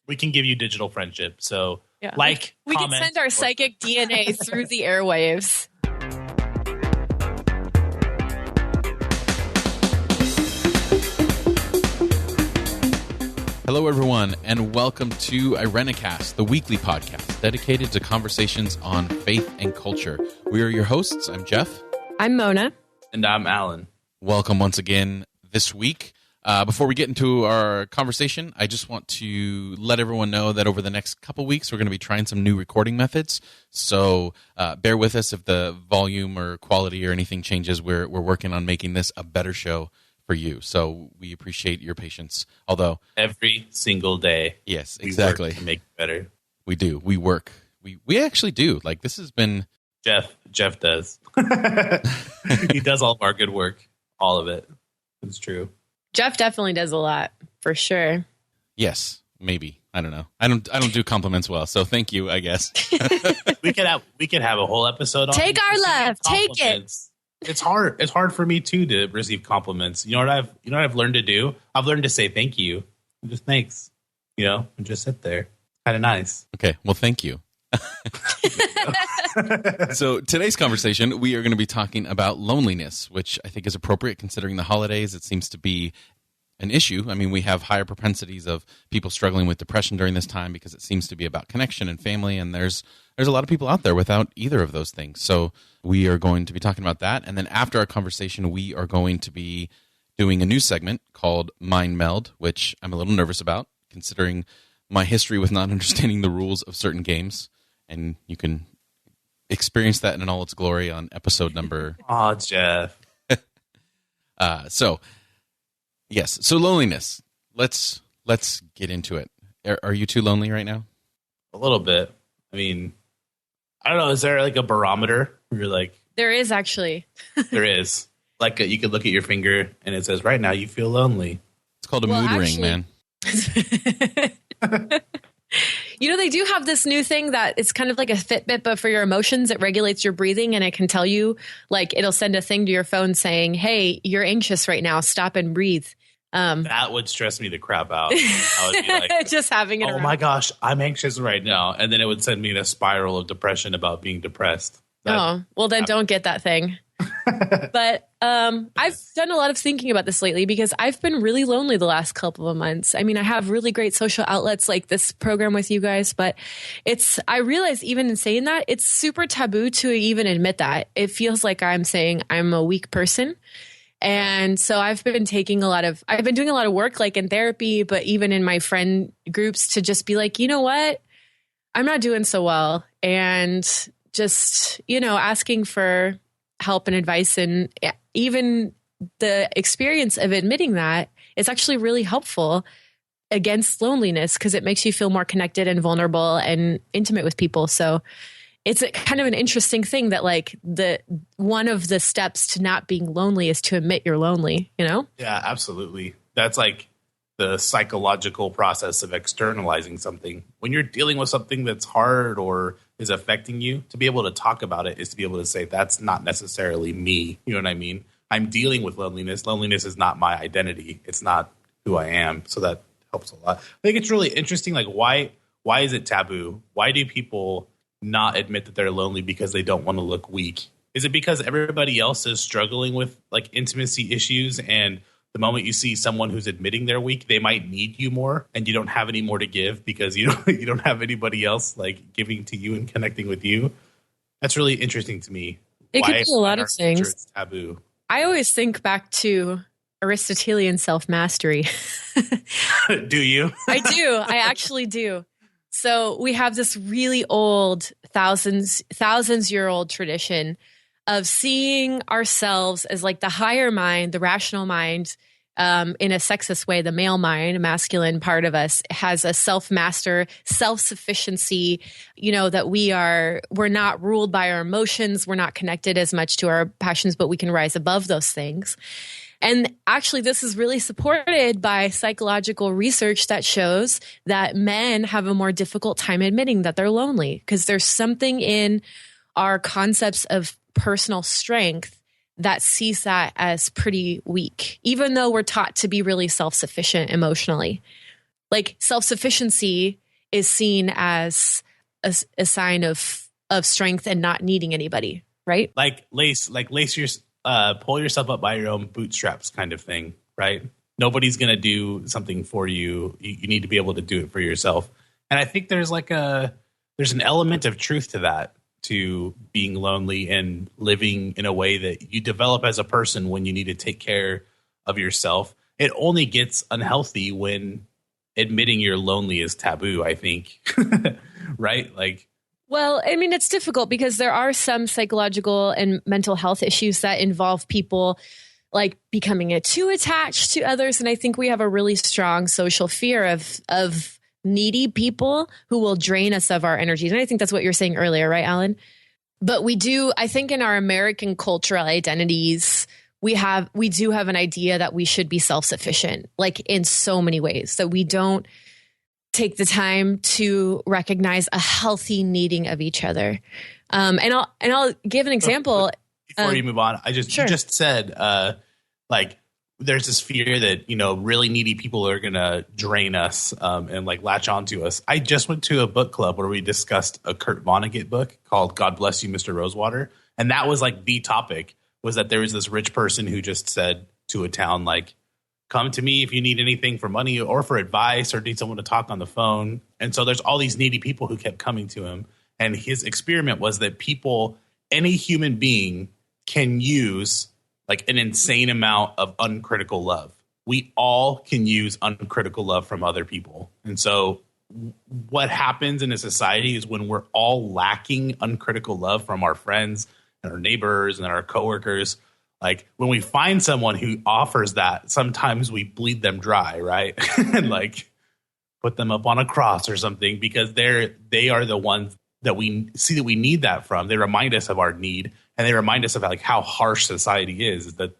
We can give you digital friendship. So Yeah. we can send our psychic DNA through the airwaves. Hello, everyone, and welcome to Irenicast, the weekly podcast dedicated to conversations on faith and culture. We are your hosts. I'm Jeff. I'm Mona. And I'm Alan. Welcome once again this week. Before we get into our conversation, I just want to let everyone know that over the next couple weeks, we're going to be trying some new recording methods. So bear with us if the volume or quality or anything changes. We're working on making this a better show for you. So we appreciate your patience. Although every single day. Yes, exactly. We work to make it better. We do. We work. We actually do. Like, this has been... Jeff does. He does all of our good work. All of it. It's true. Jeff definitely does a lot, for sure. Yes, maybe. I don't know. I don't do compliments well, so thank you, I guess. we could have a whole episode on Take our love. Take it. It's hard. It's hard for me too to receive compliments. You know what I've learned to do? I've learned to say thank you. Just thanks. And just sit there. Kind of nice. Okay. Well, thank you. So today's conversation, we are going to be talking about loneliness, which I think is appropriate considering the holidays. It seems to be an issue. I mean, we have higher propensities of people struggling with depression during this time because it seems to be about connection and family, and there's a lot of people out there without either of those things. So we are going to be talking about that, and then after our conversation, we are going to be doing a new segment called Meld, which I'm a little nervous about considering my history with not understanding the rules of certain games, and you can experience that in all its glory on episode number. Oh, Jeff. So loneliness. Let's get into it. Are you too lonely right now? A little bit. I mean, I don't know. Is there like a barometer where you're like? There is actually. There is. Like you could look at your finger and it says, right now you feel lonely. It's called a mood ring, man. They do have this new thing that it's kind of like a Fitbit, but for your emotions. It regulates your breathing, and it can tell you, like, it'll send a thing to your phone saying, hey, you're anxious right now. Stop and breathe. That would stress me the crap out. I would be like, just having it around. My gosh, I'm anxious right now. And then it would send me in a spiral of depression about being depressed. Well, then don't get that thing. But I've done a lot of thinking about this lately because I've been really lonely the last couple of months. I mean, I have really great social outlets like this program with you guys, but I realize even in saying that, it's super taboo to even admit that. It feels like I'm saying I'm a weak person. And so I've been doing a lot of work, like in therapy, but even in my friend groups, to just be like, you know what? I'm not doing so well. And just, asking for help and advice, and even the experience of admitting that is actually really helpful against loneliness because it makes you feel more connected and vulnerable and intimate with people. So it's kind of an interesting thing that like one of the steps to not being lonely is to admit you're lonely, Yeah, absolutely. That's like the psychological process of externalizing something. When you're dealing with something that's hard or is affecting you, to be able to talk about it is to be able to say, that's not necessarily me. You know what I mean? I'm dealing with loneliness. Loneliness is not my identity. It's not who I am. So that helps a lot. I think it's really interesting. Like, why is it taboo? Why do people not admit that they're lonely because they don't want to look weak? Is it because everybody else is struggling with like intimacy issues, and the moment you see someone who's admitting they're weak, they might need you more, and you don't have any more to give because you don't have anybody else like giving to you and connecting with you? That's really interesting to me. It could be a lot of things. It's taboo. I always think back to Aristotelian self-mastery. Do you? I do. I actually do. So we have this really old, thousands-year-old tradition of seeing ourselves as like the higher mind, the rational mind, in a sexist way. The male mind, a masculine part of us, has a self-master, self-sufficiency, that we're not ruled by our emotions. We're not connected as much to our passions, but we can rise above those things. And actually, this is really supported by psychological research that shows that men have a more difficult time admitting that they're lonely because there's something in our concepts of personal strength that sees that as pretty weak, even though we're taught to be really self-sufficient emotionally. Like self-sufficiency is seen as a sign of strength and not needing anybody, right? Like lace your pull yourself up by your own bootstraps kind of thing, right? Nobody's going to do something for you. You need to be able to do it for yourself. And I think there's an element of truth to that, to being lonely and living in a way that you develop as a person when you need to take care of yourself. It only gets unhealthy when admitting you're lonely is taboo, I think. Right? Like, well, I mean, it's difficult because there are some psychological and mental health issues that involve people like becoming too attached to others. And I think we have a really strong social fear of needy people who will drain us of our energies. And I think that's what you were saying earlier, right, Alan? But we do, I think in our American cultural identities, we do have an idea that we should be self-sufficient, like in so many ways, that we don't take the time to recognize a healthy needing of each other. And I'll give an example. Before you move on, sure. You just said, like, there's this fear that, really needy people are going to drain us and like latch onto us. I just went to a book club where we discussed a Kurt Vonnegut book called God Bless You, Mr. Rosewater. And that was like the topic, was that there was this rich person who just said to a town, like, come to me if you need anything for money or for advice or need someone to talk on the phone. And so there's all these needy people who kept coming to him. And his experiment was that any human being can use like an insane amount of uncritical love. We all can use uncritical love from other people. And so what happens in a society is when we're all lacking uncritical love from our friends and our neighbors and our coworkers, like when we find someone who offers that, sometimes we bleed them dry, right? And like put them up on a cross or something, because they are the ones that we see that we need that from. They remind us of our need, and they remind us of like how harsh society is. That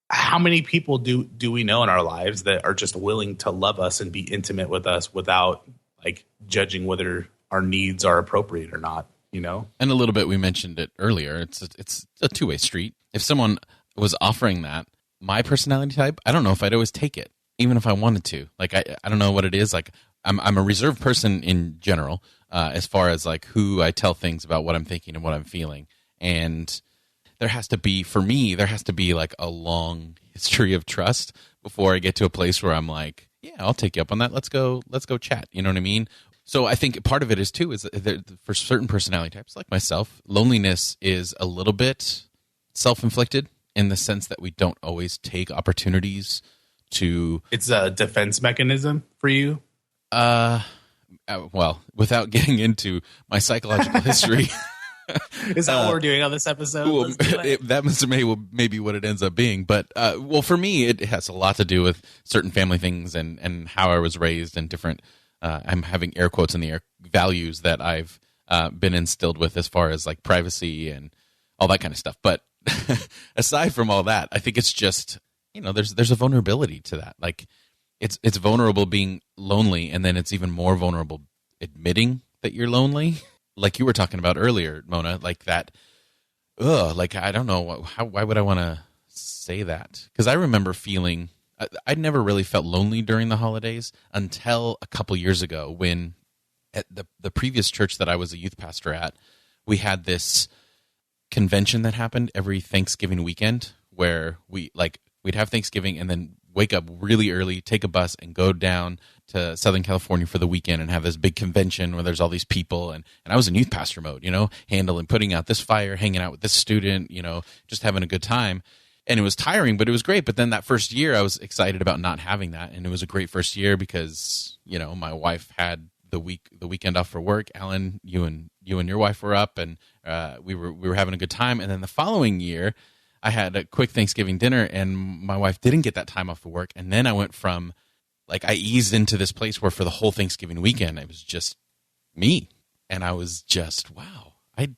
how many people do we know in our lives that are just willing to love us and be intimate with us without like judging whether our needs are appropriate or not, And a little bit, we mentioned it earlier. It's a two-way street. If someone was offering that, my personality type, I don't know if I'd always take it, even if I wanted to. Like, I don't know what it is. Like, I'm a reserved person in general, as far as like who I tell things about what I'm thinking and what I'm feeling. And there has to be like a long history of trust before I get to a place where I'm like, yeah, I'll take you up on that. Let's go chat. You know what I mean? So I think part of it is too, is that for certain personality types like myself, loneliness is a little bit self-inflicted in the sense that we don't always take opportunities to. It's a defense mechanism for you. Well, without getting into my psychological history. Is that what we're doing on this episode? Well, that may be what it ends up being. But, well, for me, it has a lot to do with certain family things and how I was raised and different, I'm having air quotes in the air, values that I've been instilled with as far as like privacy and all that kind of stuff. But aside from all that, I think it's just, there's a vulnerability to that. Like it's vulnerable being lonely, and then it's even more vulnerable admitting that you're lonely. Like you were talking about earlier, Mona, like that, like, I don't know, why would I want to say that? Because I remember feeling, I'd never really felt lonely during the holidays until a couple years ago when at the previous church that I was a youth pastor at, we had this convention that happened every Thanksgiving weekend where we'd have Thanksgiving and then wake up really early, take a bus, and go down to Southern California for the weekend and have this big convention where there's all these people. And I was in youth pastor mode, putting out this fire, hanging out with this student, just having a good time. And it was tiring, but it was great. But then that first year, I was excited about not having that. And it was a great first year because, my wife had the weekend off for work. Alan, you and your wife were up, and we were having a good time. And then the following year, I had a quick Thanksgiving dinner, and my wife didn't get that time off of work. And then I went from, I eased into this place where for the whole Thanksgiving weekend, it was just me. And I was just, wow, I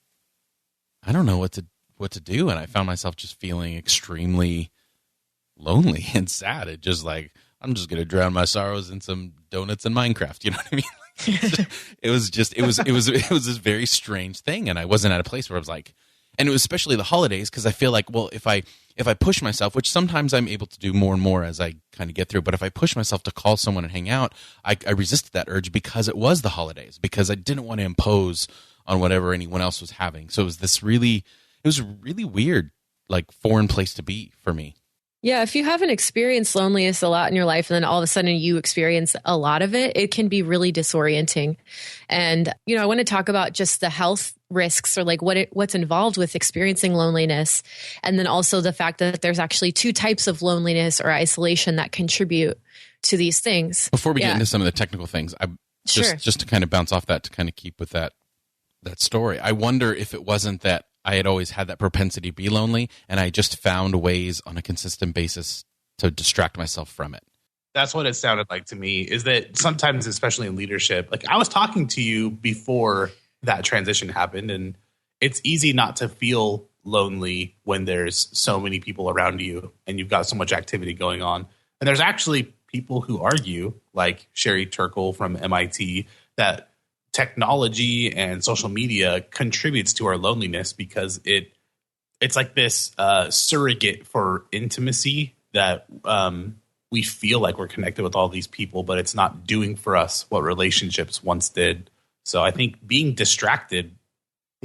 don't know what to do. And I found myself just feeling extremely lonely and sad. It just I'm just going to drown my sorrows in some donuts and Minecraft. You know what I mean? It was this very strange thing. And I wasn't at a place where I was like, And it was especially the holidays, because I feel like, well, if I push myself, which sometimes I'm able to do more and more as I kind of get through, but if I push myself to call someone and hang out, I resisted that urge because it was the holidays, because I didn't want to impose on whatever anyone else was having. So it was a really weird, like, foreign place to be for me. Yeah, if you haven't experienced loneliness a lot in your life and then all of a sudden you experience a lot of it, it can be really disorienting. And, I want to talk about just the health risks, or like what's involved with experiencing loneliness. And then also the fact that there's actually two types of loneliness or isolation that contribute to these things. Before we get into some of the technical things, Sure. just to kind of bounce off that, to kind of keep with that story, I wonder if it wasn't that I had always had that propensity to be lonely, and I just found ways on a consistent basis to distract myself from it. That's what it sounded like to me, is that sometimes, especially in leadership, like I was talking to you before that transition happened, and it's easy not to feel lonely when there's so many people around you and you've got so much activity going on. And there's actually people who argue, like Sherry Turkle from MIT, that technology and social media contributes to our loneliness because it's like this surrogate for intimacy that we feel like we're connected with all these people, but it's not doing for us what relationships once did. So I think being distracted,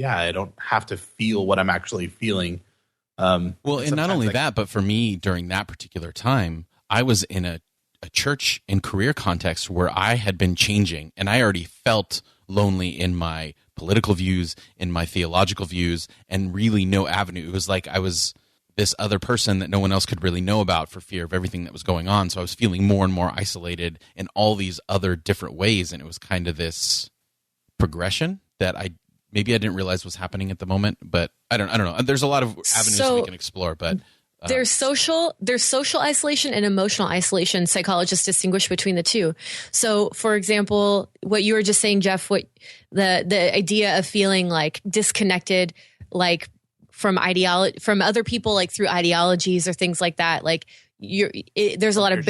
I don't have to feel what I'm actually feeling. And not only that, but for me during that particular time, I was in a church and career context where I had been changing, and I already felt lonely in my political views, in my theological views, and really no avenue. It was like I was this other person that no one else could really know about for fear of everything that was going on. So I was feeling more and more isolated in all these other different ways, and it was kind of this progression that I didn't realize was happening at the moment. But I don't know. There's a lot of avenues we can explore, but there's social isolation and emotional isolation. Psychologists distinguish between the two. So, for example, what you were just saying, Jeff, what the idea of feeling like disconnected, like from other people, like through ideologies or things like that. Like there's a lot of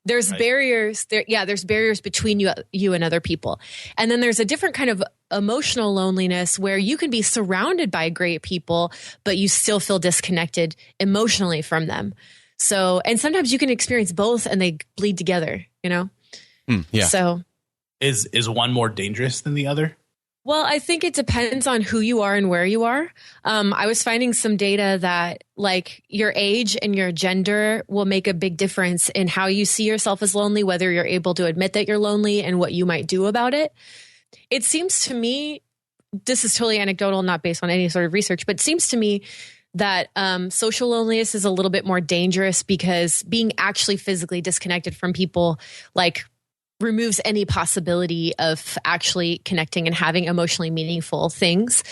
there's barriers there. Yeah, there's barriers between you and other people. And then there's a different kind of emotional loneliness where you can be surrounded by great people, but you still feel disconnected emotionally from them. So, and sometimes you can experience both and they bleed together, Yeah. So is one more dangerous than the other? Well, I think it depends on who you are and where you are. I was finding some data that like your age and your gender will make a big difference in how you see yourself as lonely, whether you're able to admit that you're lonely and what you might do about it. It seems to me, this is totally anecdotal, not based on any sort of research, but it seems to me that social loneliness is a little bit more dangerous because being actually physically disconnected from people like removes any possibility of actually connecting and having emotionally meaningful things.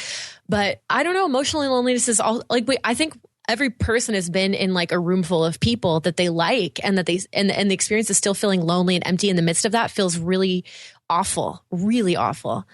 But I don't know, emotional loneliness is all like, I think every person has been in like a room full of people that they like and that and the experience is still feeling lonely and empty in the midst of that feels really awful, really awful.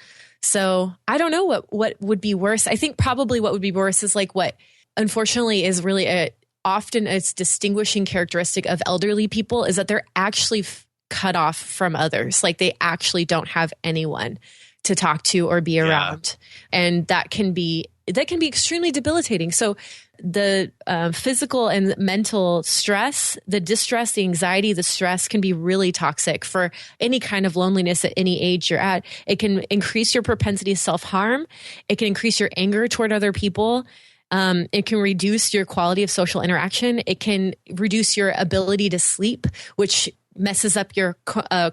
So I don't know what would be worse. I think probably what would be worse is like what unfortunately is really often a distinguishing characteristic of elderly people is that they're actually cut off from others. Like they actually don't have anyone to talk to or be around. And that can be extremely debilitating. So the physical and mental stress, the distress, the anxiety, the stress can be really toxic for any kind of loneliness at any age you're at. It can increase your propensity to self-harm. It can increase your anger toward other people. It can reduce your quality of social interaction. It can reduce your ability to sleep, which messes up your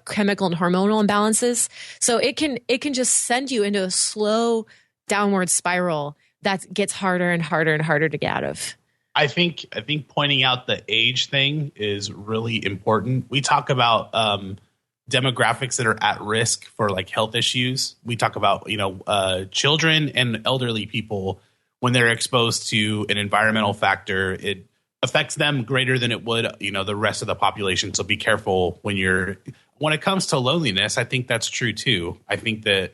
chemical and hormonal imbalances. So it can just send you into a slow downward spiral that gets harder and harder and harder to get out of. I think pointing out the age thing is really important. We talk about demographics that are at risk for like health issues. We talk about, children and elderly people when they're exposed to an environmental factor, it affects them greater than it would, the rest of the population. So be careful when it comes to loneliness. I think that's true too. I think that,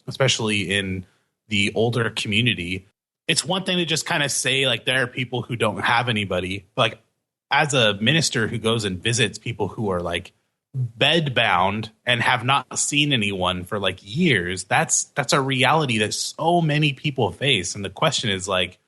especially in the older community, it's one thing to just kind of say like, there are people who don't have anybody. Like as a minister who goes and visits people who are like bedbound and have not seen anyone for like years, that's a reality that so many people face. And the question is like,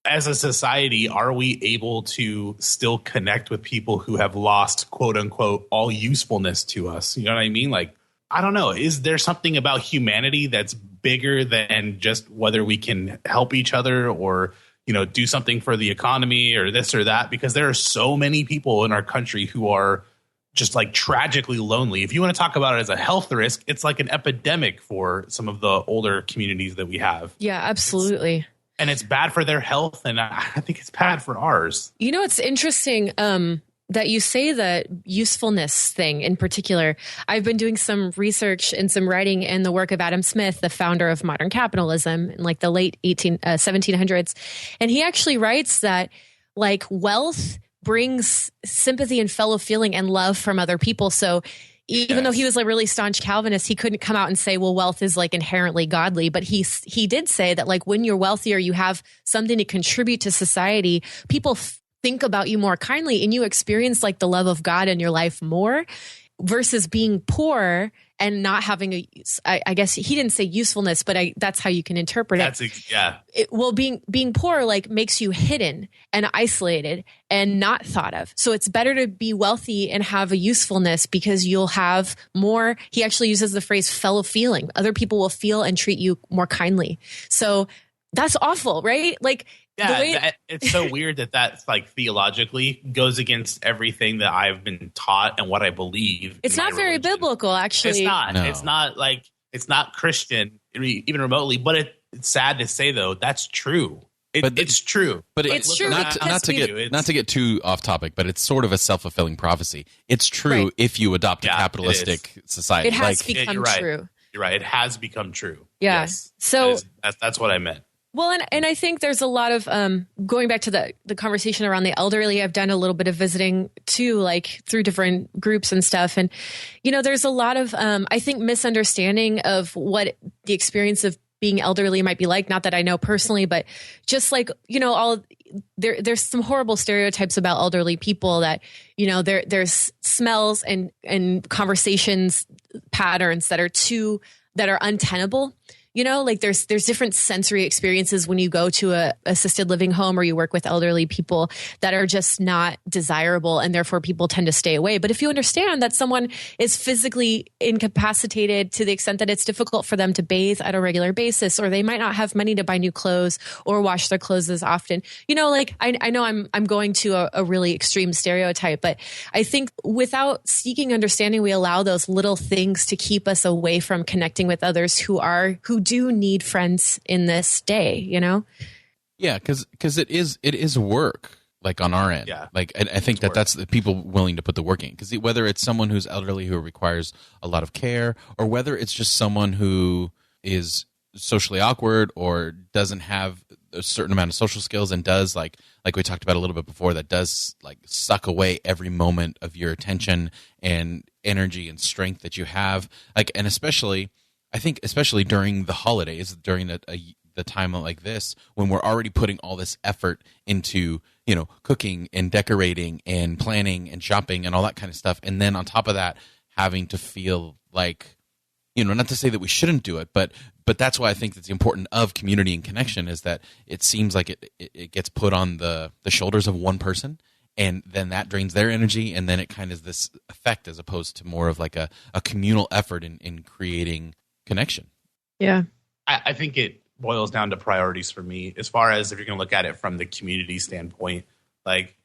as a society, are we able to still connect with people who have lost, quote unquote, all usefulness to us? You know what I mean? Like, I don't know. Is there something about humanity that's bigger than just whether we can help each other or, you know, do something for the economy or this or that? Because there are so many people in our country who are just like tragically lonely. If you want to talk about it as a health risk, it's like an epidemic for some of the older communities that we have. Yeah, absolutely. And it's bad for their health, and I think it's bad for ours. You know, it's interesting that you say the usefulness thing in particular. I've been doing some research and some writing in the work of Adam Smith, the founder of modern capitalism in like the late 1700s. And he actually writes that like wealth brings sympathy and fellow feeling and love from other people. So even though he was a really staunch Calvinist, he couldn't come out and say, well, wealth is like inherently godly. But he did say that like when you're wealthier, you have something to contribute to society. People think about you more kindly and you experience like the love of God in your life more versus being poor and not having I guess he didn't say usefulness, but that's how you can interpret it. Being poor like makes you hidden and isolated and not thought of. So it's better to be wealthy and have a usefulness because you'll have more. He actually uses the phrase fellow feeling. Other people will feel and treat you more kindly. So that's awful, right? Like, it's so weird that like theologically goes against everything that I've been taught and what I believe. It's not very biblical, actually. It's not. No. It's not Christian, even remotely. But it's sad to say, though, that's true. It's true. But it's true. Not to get too off topic, but it's sort of a self-fulfilling prophecy. It's true if you adopt a capitalistic society. It has become true. You're right. It has become true. Yeah. Yes. So that's what I meant. Well, and I think there's a lot of going back to the conversation around the elderly. I've done a little bit of visiting too, like through different groups and stuff. And, you know, there's a lot of, I think, misunderstanding of what the experience of being elderly might be like. Not that I know personally, but just like, you know, there's some horrible stereotypes about elderly people that, you know, there's smells and conversations patterns that are untenable. You know, like there's different sensory experiences when you go to a assisted living home or you work with elderly people that are just not desirable, and therefore people tend to stay away. But if you understand that someone is physically incapacitated to the extent that it's difficult for them to bathe at a regular basis, or they might not have money to buy new clothes or wash their clothes as often, you know, like I know I'm going to a really extreme stereotype, but I think without seeking understanding, we allow those little things to keep us away from connecting with others who do need friends in this day, you know? Yeah, because it is work, like on our end. Yeah. Like I think that's the people willing to put the work in. Because whether it's someone who's elderly who requires a lot of care, or whether it's just someone who is socially awkward or doesn't have a certain amount of social skills and does like we talked about a little bit before, that does like suck away every moment of your attention and energy and strength that you have. Like, and I think especially during the holidays, during the time like this, when we're already putting all this effort into, you know, cooking and decorating and planning and shopping and all that kind of stuff, and then on top of that, having to feel like, you know, not to say that we shouldn't do it, but that's why I think that's important of community and connection, is that it seems like it gets put on the shoulders of one person, and then that drains their energy, and then it kind of is this effect as opposed to more of like a communal effort in creating connection. Yeah. I think it boils down to priorities for me, as far as if you're going to look at it from the community standpoint. Like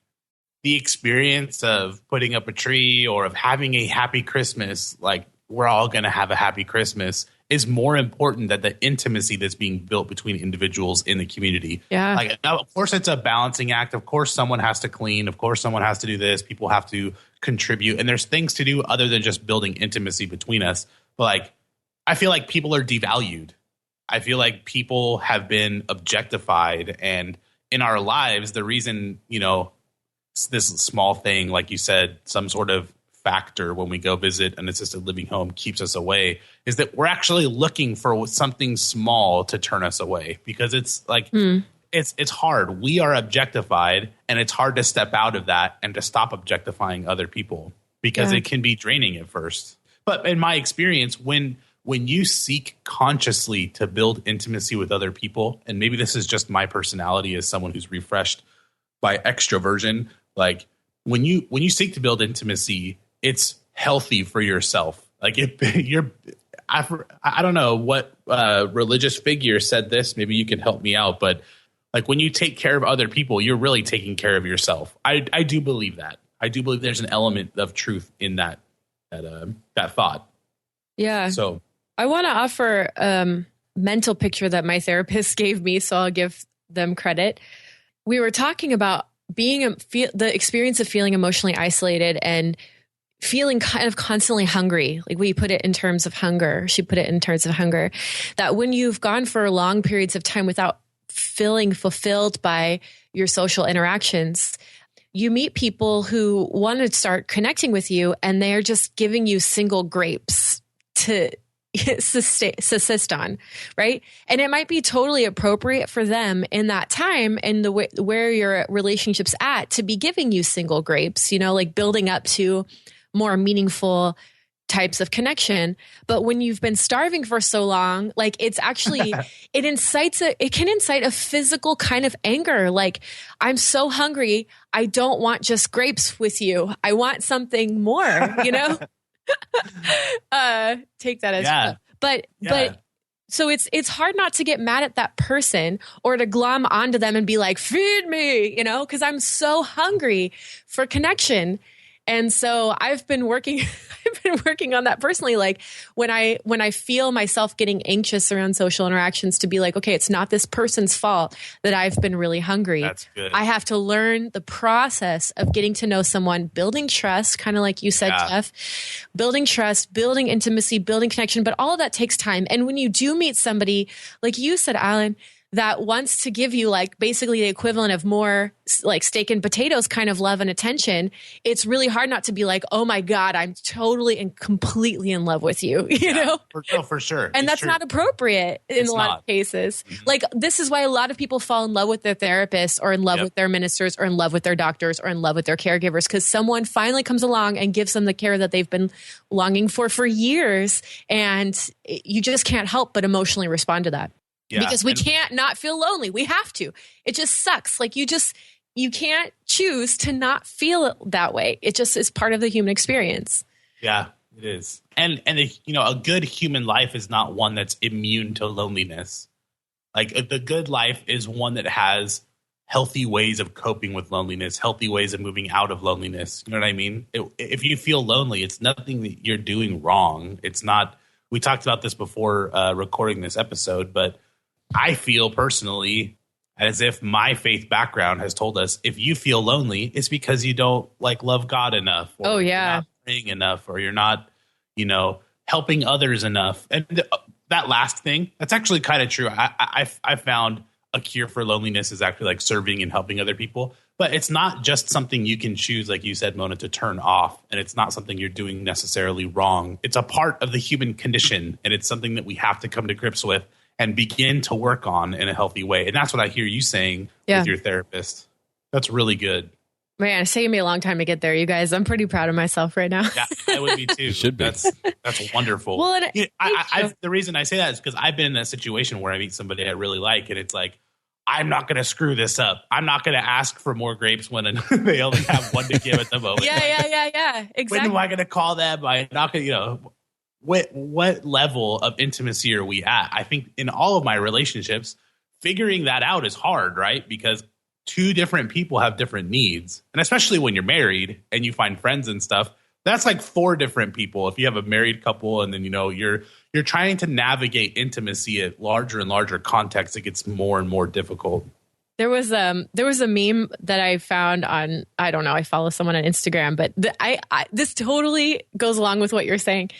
the experience of putting up a tree or of having a happy Christmas, like we're all going to have a happy Christmas, is more important than the intimacy that's being built between individuals in the community. Yeah. Like, of course, it's a balancing act. Of course, someone has to clean. Of course, someone has to do this. People have to contribute. And there's things to do other than just building intimacy between us. But like, I feel like people are devalued. I feel like people have been objectified. And in our lives, the reason, you know, this small thing, like you said, some sort of factor when we go visit an assisted living home keeps us away, is that we're actually looking for something small to turn us away, because it's like it's hard. We are objectified, and it's hard to step out of that and to stop objectifying other people, because it can be draining at first. But in my experience, when when you seek consciously to build intimacy with other people, and maybe this is just my personality as someone who's refreshed by extroversion, like when you seek to build intimacy, it's healthy for yourself. Like I don't know what religious figure said this. Maybe you can help me out. But like when you take care of other people, you're really taking care of yourself. I do believe that. I do believe there's an element of truth in that thought. Yeah. So I want to offer a mental picture that my therapist gave me, so I'll give them credit. We were talking about the experience of feeling emotionally isolated and feeling kind of constantly hungry. Like we put it in terms of hunger. She put it in terms of hunger. That when you've gone for long periods of time without feeling fulfilled by your social interactions, you meet people who want to start connecting with you, and they're just giving you single grapes to subsist on, right? And it might be totally appropriate for them in that time and where your relationship's at to be giving you single grapes, like building up to more meaningful types of connection. But when you've been starving for so long, like it's actually, it can incite a physical kind of anger. Like, I'm so hungry. I don't want just grapes with you. I want something more, take that as well. But so it's hard not to get mad at that person or to glom onto them and be like, feed me, because I'm so hungry for connection. And so I've been working on that personally. Like when I feel myself getting anxious around social interactions, to be like, okay, it's not this person's fault that I've been really hungry. That's good. I have to learn the process of getting to know someone, building trust, kind of like you said, Jeff, building trust, building intimacy, building connection. But all of that takes time. And when you do meet somebody, like you said, Alan, that wants to give you like basically the equivalent of more like steak and potatoes kind of love and attention, it's really hard not to be like, oh my God, I'm totally and completely in love with you, you know? For sure. And that's not appropriate in a lot of cases. Mm-hmm. Like this is why a lot of people fall in love with their therapists or in love with their ministers or in love with their doctors or in love with their caregivers, because someone finally comes along and gives them the care that they've been longing for years. And you just can't help but emotionally respond to that. Yeah. Because we can't not feel lonely. We have to. It just sucks. Like you can't choose to not feel that way. It just is part of the human experience. Yeah, it is. And a good human life is not one that's immune to loneliness. Like the good life is one that has healthy ways of coping with loneliness, healthy ways of moving out of loneliness. You know what I mean? If you feel lonely, it's nothing that you're doing wrong. It's not. We talked about this before recording this episode, but I feel personally as if my faith background has told us if you feel lonely, it's because you don't love God enough. Or you're not praying enough, or you're not, helping others enough. And that last thing, that's actually kind of true. I found a cure for loneliness is actually like serving and helping other people. But it's not just something you can choose, like you said, Mona, to turn off. And it's not something you're doing necessarily wrong. It's a part of the human condition. And it's something that we have to come to grips with and begin to work on in a healthy way. And that's what I hear you saying with your therapist. That's really good. Man, it's taken me a long time to get there, you guys. I'm pretty proud of myself right now. Yeah, I would be too. You should be. That's wonderful. Well, the reason I say that is because I've been in a situation where I meet somebody I really like, and it's like, I'm not going to screw this up. I'm not going to ask for more grapes when they only have one to give at the moment. Yeah. Exactly. When am I going to call them? I'm not going to, What level of intimacy are we at? I think in all of my relationships, figuring that out is hard, right? Because two different people have different needs. And especially when you're married and you find friends and stuff, that's like four different people. If you have a married couple and then, you're trying to navigate intimacy at larger and larger contexts, it gets more and more difficult. There was a meme that I found on, I don't know, I follow someone on Instagram, but this totally goes along with what you're saying.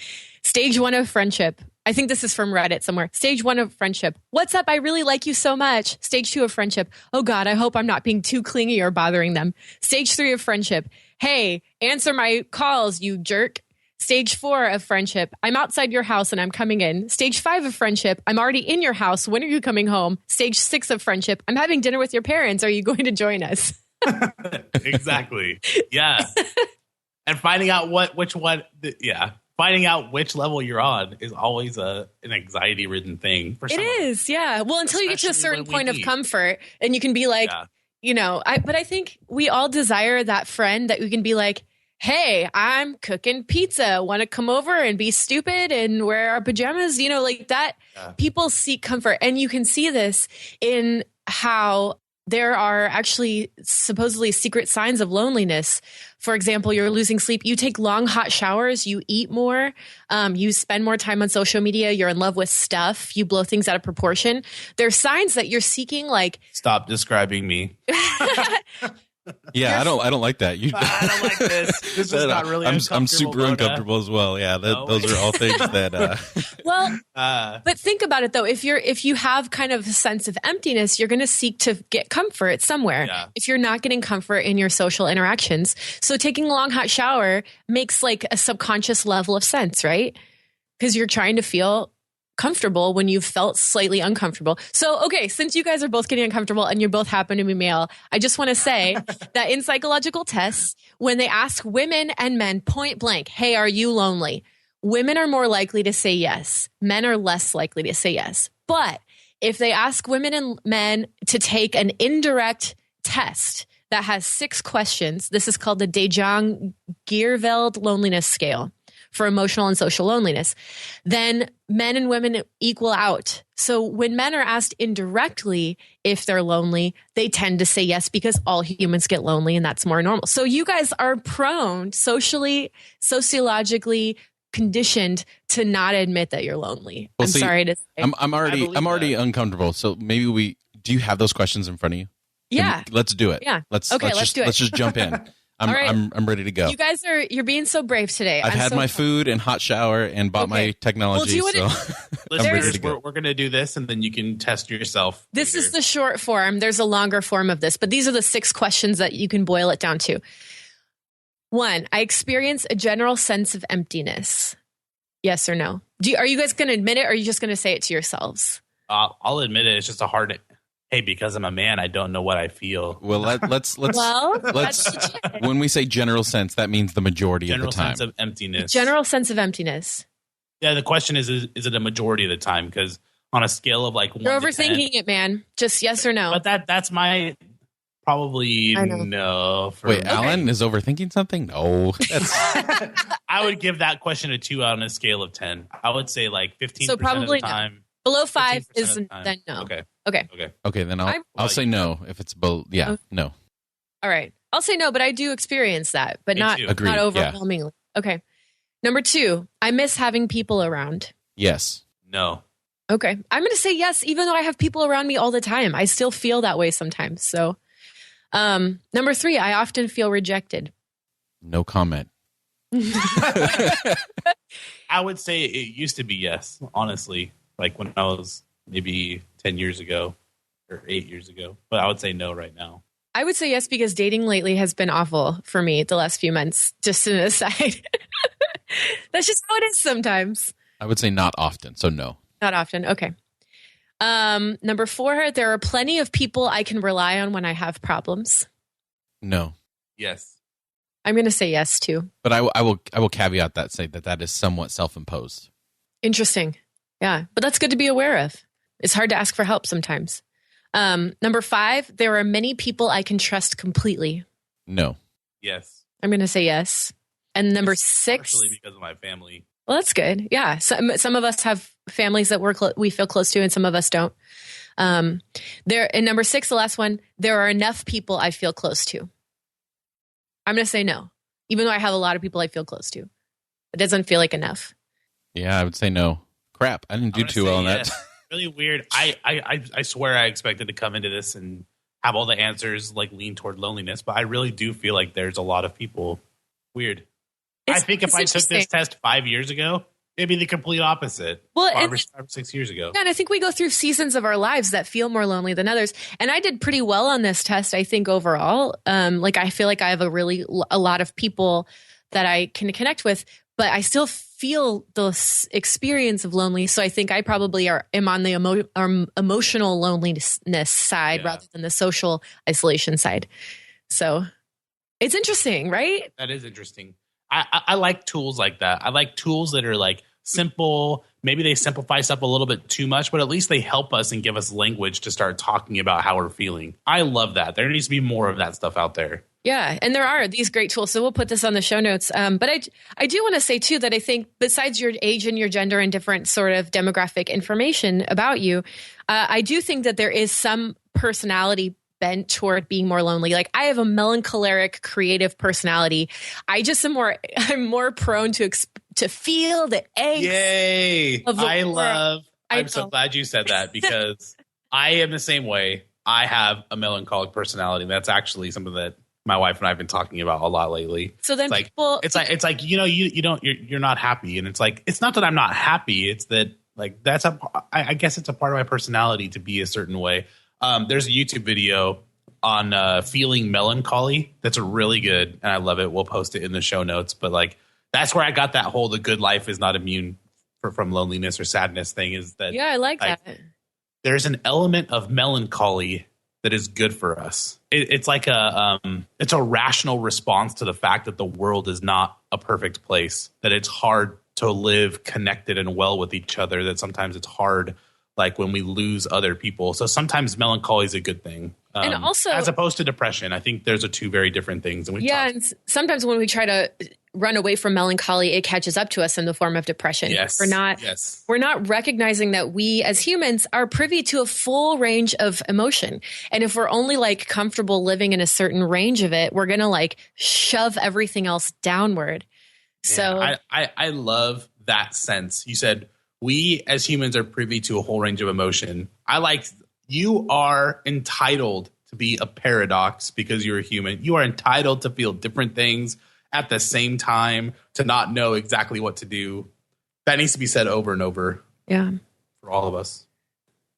Stage 1 of friendship. I think this is from Reddit somewhere. Stage 1 of friendship. What's up? I really like you so much. Stage 2 of friendship. Oh God, I hope I'm not being too clingy or bothering them. Stage 3 of friendship. Hey, answer my calls, you jerk. Stage 4 of friendship. I'm outside your house and I'm coming in. Stage 5 of friendship. I'm already in your house. When are you coming home? Stage 6 of friendship. I'm having dinner with your parents. Are you going to join us? Exactly. Yeah. And finding out which one. Yeah. finding out which level you're on is always an anxiety-ridden thing. For it is, yeah. Well, until you get to a certain point of comfort, and you can be like, but I think we all desire that friend that we can be like, hey, I'm cooking pizza. Want to come over and be stupid and wear our pajamas? Like that. Yeah. People seek comfort. And you can see this in how there are actually supposedly secret signs of loneliness. For example, you're losing sleep. You take long, hot showers. You eat more. You spend more time on social media. You're in love with stuff. You blow things out of proportion. There's signs that you're seeking like... Stop describing me. Yeah, I don't like that. I don't like this. This is not really uncomfortable. I'm super uncomfortable as well. Yeah, those are all things that. Well, but think about it though. If you have kind of a sense of emptiness, you're going to seek to get comfort somewhere. Yeah. If you're not getting comfort in your social interactions, so taking a long hot shower makes like a subconscious level of sense, right? Because you're trying to feel comfortable when you've felt slightly uncomfortable. So, okay, since you guys are both getting uncomfortable and you both happen to be male, I just want to say that in psychological tests, when they ask women and men point blank, hey, are you lonely? Women are more likely to say yes. Men are less likely to say yes. But if they ask women and men to take an indirect test that has 6 questions, this is called the De Jong-Gierveld loneliness scale for emotional and social loneliness, then men and women equal out. So when men are asked indirectly if they're lonely, they tend to say yes because all humans get lonely and that's more normal. So you guys are prone, sociologically conditioned to not admit that you're lonely. Well, sorry to say. I'm already uncomfortable. So maybe do you have those questions in front of you? Yeah. Let's do it. Yeah. Let's do it. Let's just jump in. I'm ready to go. You guys you're being so brave today. I've had my food and hot shower and bought my technology. I'm ready to go. We're going to do this and then you can test yourself. This is the short form. There's a longer form of this, but these are the 6 questions that you can boil it down to. 1, I experience a general sense of emptiness. Yes or no? Are you guys going to admit it or are you just going to say it to yourselves? I'll admit it. It's just a hard... Hey, because I'm a man, I don't know what I feel. Well, let's when we say general sense, that means the majority of the time. General sense of emptiness. General sense of emptiness. Yeah, the question is it a majority of the time? Because on a scale of like 1 You're to 10, overthinking it, man. Just yes or no. But that's my probably no. Wait, Alan is overthinking something? No. I would give that question a 2 on a scale of 10. I would say like 15% so probably of the time. No. Below 5 is then no. Okay. Then I'll say no if it's below. Yeah, no. All right. I'll say no, but I do experience that, but not overwhelmingly. Yeah. Okay. Number 2, I miss having people around. Yes. No. Okay. I'm going to say yes, even though I have people around me all the time. I still feel that way sometimes. So, number 3, I often feel rejected. No comment. I would say it used to be yes, honestly. Like when I was maybe 10 years ago or 8 years ago. But I would say no right now. I would say yes because dating lately has been awful for me the last few months, just an aside. That's just how it is sometimes. I would say not often, so no. Not often, okay. Number 4, there are plenty of people I can rely on when I have problems. No. Yes. I'm going to say yes too. But I will caveat that, say that is somewhat self-imposed. Interesting. Yeah, but that's good to be aware of. It's hard to ask for help sometimes. Number 5, there are many people I can trust completely. No. Yes. I'm going to say yes. And number 6. Partially because of my family. Well, that's good. Yeah. Some of us have families that we feel close to and some of us don't. And number 6, the last one, there are enough people I feel close to. I'm going to say no, even though I have a lot of people I feel close to. It doesn't feel like enough. Yeah, I would say no. Crap, I didn't do too well on that. Really weird. I swear I expected to come into this and have all the answers like lean toward loneliness, but I really do feel like there's a lot of people. Weird. I think if I took this test 5 years ago, it'd be the complete opposite. Well, 5 or 6 years ago. Yeah, and I think we go through seasons of our lives that feel more lonely than others. And I did pretty well on this test, I think, overall. I feel like I have a lot of people that I can connect with, but I still feel the experience of lonely. So I think I probably am on the emotional loneliness side rather than the social isolation side. So it's interesting, right? That is interesting. I like tools like that. I like tools that are like simple. Maybe they simplify stuff a little bit too much, but at least they help us and give us language to start talking about how we're feeling. I love that. There needs to be more of that stuff out there. Yeah, and there are these great tools. So we'll put this on the show notes. But I do want to say, too, that I think besides your age and your gender and different sort of demographic information about you, I do think that there is some personality bent toward being more lonely. Like I have a melancholic, creative personality. I'm more prone to feel the angst. Yay! I'm so glad you said that because I am the same way. I have a melancholic personality. That's actually something that my wife and I have been talking about a lot lately. So then it's like you're not happy, and it's like it's not that I'm not happy. It's that like I guess it's a part of my personality to be a certain way. There's a YouTube video on feeling melancholy that's really good, and I love it. We'll post it in the show notes. But like that's where I got that whole the good life is not immune from loneliness or sadness thing. Is that I like that. There's an element of melancholy that is good for us. It's like it's a rational response to the fact that the world is not a perfect place, that it's hard to live connected and well with each other, that sometimes it's hard like when we lose other people. So sometimes melancholy is a good thing. And also, as opposed to depression, I think there's two very different things. And and sometimes when we try to run away from melancholy, it catches up to us in the form of depression. Yes. We're not recognizing that we as humans are privy to a full range of emotion. And if we're only like comfortable living in a certain range of it, we're going to like shove everything else downward. So I love that sense. You said we as humans are privy to a whole range of emotion. You are entitled to be a paradox because you're a human. You are entitled to feel different things at the same time, to not know exactly what to do. That needs to be said over and over. Yeah. For all of us.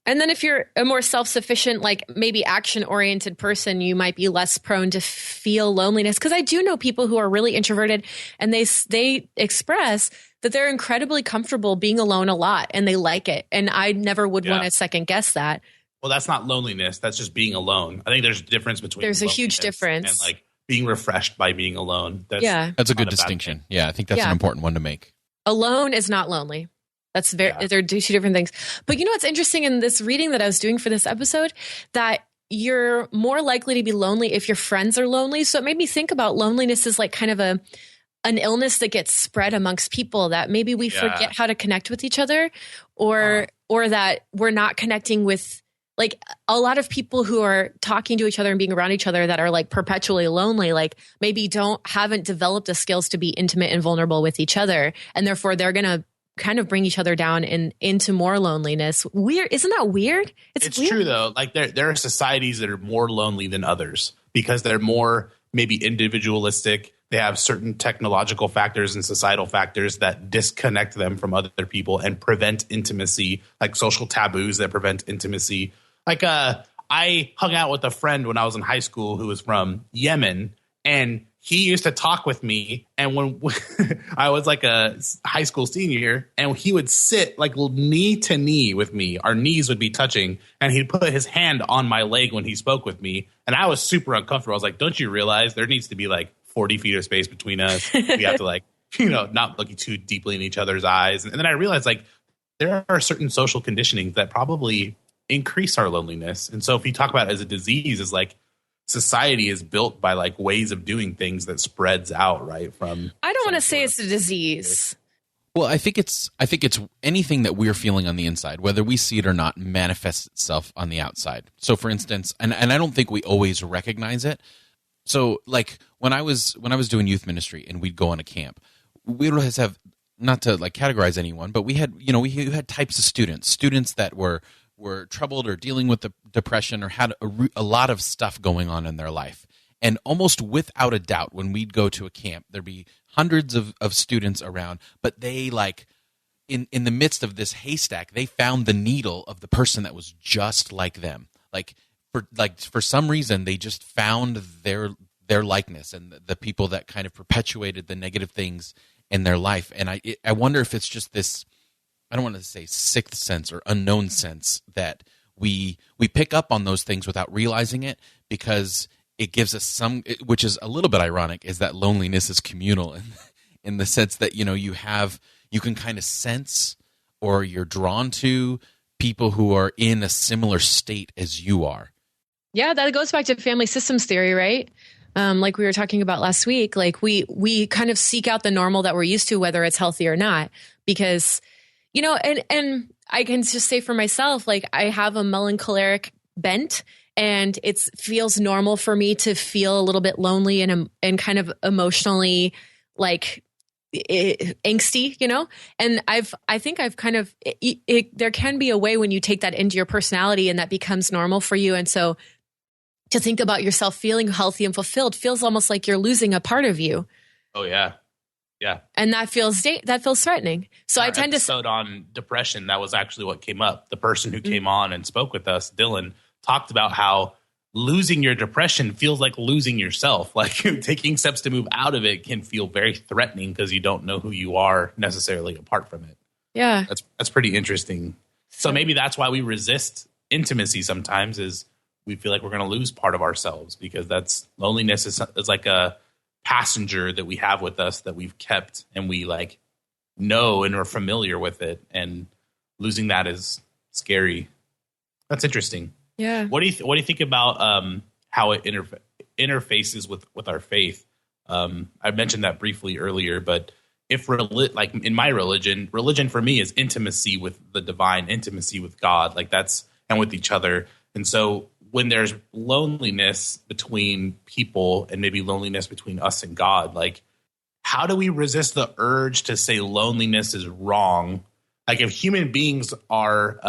And then if you're a more self-sufficient, like maybe action-oriented person, you might be less prone to feel loneliness. Because I do know people who are really introverted and they express that they're incredibly comfortable being alone a lot and they like it. And I never would want to second guess that. Well, that's not loneliness. That's just being alone. I think there's a difference between there's a huge difference. And like being refreshed by being alone. That's a good distinction. Yeah, I think that's an important one to make. Alone is not lonely. That's they're two different things. But you know what's interesting in this reading that I was doing for this episode? That you're more likely to be lonely if your friends are lonely. So it made me think about loneliness as like kind of an illness that gets spread amongst people, that maybe we forget how to connect with each other, or that we're not connecting with like a lot of people who are talking to each other and being around each other that are like perpetually lonely, like maybe haven't developed the skills to be intimate and vulnerable with each other. And therefore they're going to kind of bring each other down and into more loneliness. Weird. Isn't that weird? It's weird. True though. Like there are societies that are more lonely than others because they're more maybe individualistic. They have certain technological factors and societal factors that disconnect them from other people and prevent intimacy, like social taboos that prevent intimacy. Like I hung out with a friend when I was in high school who was from Yemen, and he used to talk with me. And when I was like a high school senior, and he would sit like knee to knee with me, our knees would be touching, and he'd put his hand on my leg when he spoke with me. And I was super uncomfortable. I was like, don't you realize there needs to be like 40 feet of space between us? We have to like, not looking too deeply in each other's eyes. And then I realized like there are certain social conditionings that probably increase our loneliness. And so if you talk about it as a disease, is like society is built by like ways of doing things that spreads out, right? From I don't want to say it's a disease. Well, I think it's anything that we're feeling on the inside, whether we see it or not, manifests itself on the outside. So for instance, and I don't think we always recognize it. So like when I was doing youth ministry and we'd go on a camp, we would have, not to like categorize anyone, but we had types of students that were troubled or dealing with the depression or had a lot of stuff going on in their life. And almost without a doubt, when we'd go to a camp, there'd be hundreds of students around, but they like in the midst of this haystack, they found the needle of the person that was just like them. For some reason, they just found their likeness and the people that kind of perpetuated the negative things in their life. And I wonder if it's just this, I don't want to say sixth sense or unknown sense, that we pick up on those things without realizing it, because it gives us some, which is a little bit ironic, is that loneliness is communal. in the sense that, you can kind of sense or you're drawn to people who are in a similar state as you are. Yeah, that goes back to family systems theory, right? Like we were talking about last week, like we kind of seek out the normal that we're used to, whether it's healthy or not, because, and I can just say for myself, like I have a melancholic bent, and it feels normal for me to feel a little bit lonely and kind of emotionally like angsty, and I think I've kind of, there can be a way when you take that into your personality and that becomes normal for you. And so to think about yourself feeling healthy and fulfilled feels almost like you're losing a part of you. Oh yeah. Yeah. And that feels threatening. So I tend to on depression. That was actually what came up. The person who came on and spoke with us, Dylan, talked about how losing your depression feels like losing yourself. Like taking steps to move out of it can feel very threatening because you don't know who you are necessarily apart from it. Yeah. That's pretty interesting. So maybe that's why we resist intimacy sometimes, is we feel like we're going to lose part of ourselves, because loneliness is like a passenger that we have with us that we've kept and we like know and are familiar with it, and losing that is scary. That's interesting. Yeah. What do you think about how it interfaces with our faith? I mentioned that briefly earlier, but if like in my religion for me is intimacy with the divine, intimacy with God, like that's, and with each other. And so when there's loneliness between people and maybe loneliness between us and God, like how do we resist the urge to say loneliness is wrong? Like if human beings are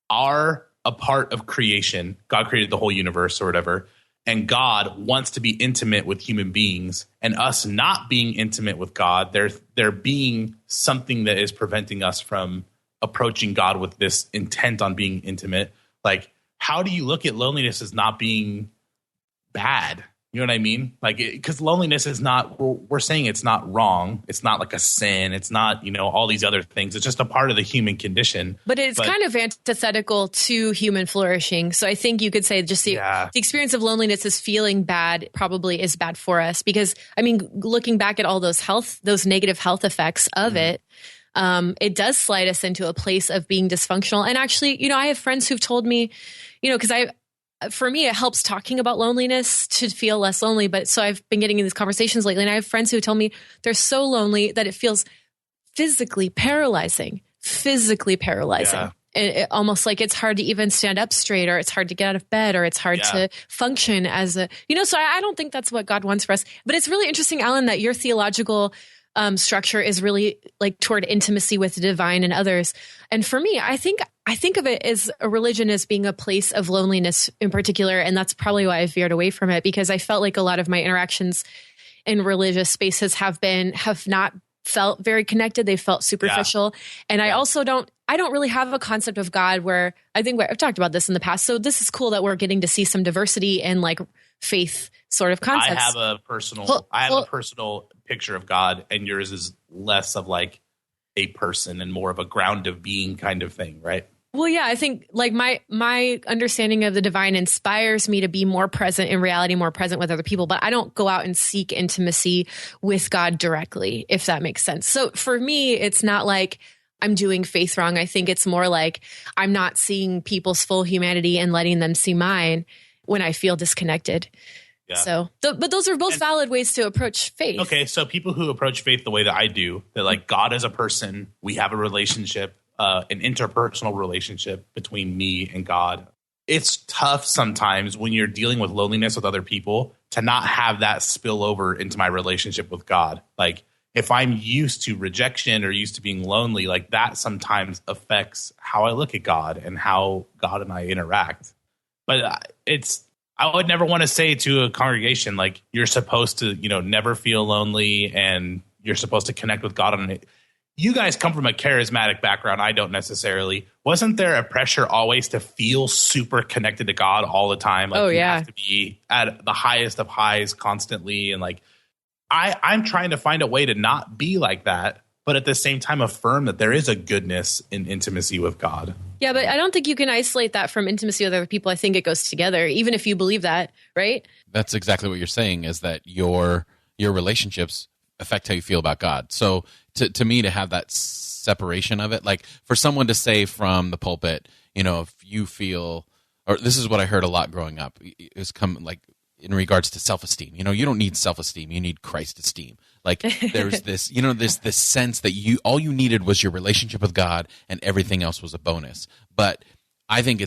a part of creation, God created the whole universe or whatever, and God wants to be intimate with human beings, and us not being intimate with God, there being something that is preventing us from approaching God with this intent on being intimate. Like, how do you look at loneliness as not being bad? You know what I mean? Like, because loneliness is not, we're saying it's not wrong. It's not like a sin. It's not, all these other things. It's just a part of the human condition. But it's kind of antithetical to human flourishing. So I think you could say just the experience of loneliness is feeling bad probably is bad for us, because looking back at all those negative health effects of it, it does slide us into a place of being dysfunctional. And actually, I have friends who've told me, because for me, it helps talking about loneliness to feel less lonely. But so I've been getting in these conversations lately, and I have friends who tell me they're so lonely that it feels physically paralyzing. Yeah. It almost like it's hard to even stand up straight, or it's hard to get out of bed, or it's hard to function as a, so I don't think that's what God wants for us. But it's really interesting, Alan, that your theological structure is really like toward intimacy with the divine and others. And for me, I think of it as a religion as being a place of loneliness in particular. And that's probably why I veered away from it, because I felt like a lot of my interactions in religious spaces have not felt very connected. They felt superficial. Yeah. And I also don't really have a concept of God where I think I've talked about this in the past. So this is cool that we're getting to see some diversity in like faith sort of concepts. I have a personal picture of God, and yours is less of like a person and more of a ground of being kind of thing, right? Well, yeah, I think like my understanding of the divine inspires me to be more present in reality, more present with other people, but I don't go out and seek intimacy with God directly, if that makes sense. So for me, it's not like I'm doing faith wrong. I think it's more like I'm not seeing people's full humanity and letting them see mine when I feel disconnected. Yeah. So, but those are both valid ways to approach faith. Okay, so people who approach faith the way that I do, that like God is a person, we have a relationship, an interpersonal relationship between me and God. It's tough sometimes when you're dealing with loneliness with other people to not have that spill over into my relationship with God. Like if I'm used to rejection or used to being lonely, like that sometimes affects how I look at God and how God and I interact. But I would never want to say to a congregation, like, you're supposed to, never feel lonely and you're supposed to connect with God on it. You guys come from a charismatic background. I don't necessarily. Wasn't there a pressure always to feel super connected to God all the time? Like, you have to be at the highest of highs constantly. And like, I'm trying to find a way to not be like that, but at the same time affirm that there is a goodness in intimacy with God. Yeah, but I don't think you can isolate that from intimacy with other people. I think it goes together, even if you believe that, right? That's exactly what you're saying, is that your relationships affect how you feel about God. So to me, to have that separation of it, like for someone to say from the pulpit, if you feel, or this is what I heard a lot growing up, is come like in regards to self-esteem. You don't need self-esteem, you need Christ esteem. Like there's this, this sense that all you needed was your relationship with God and everything else was a bonus. But I think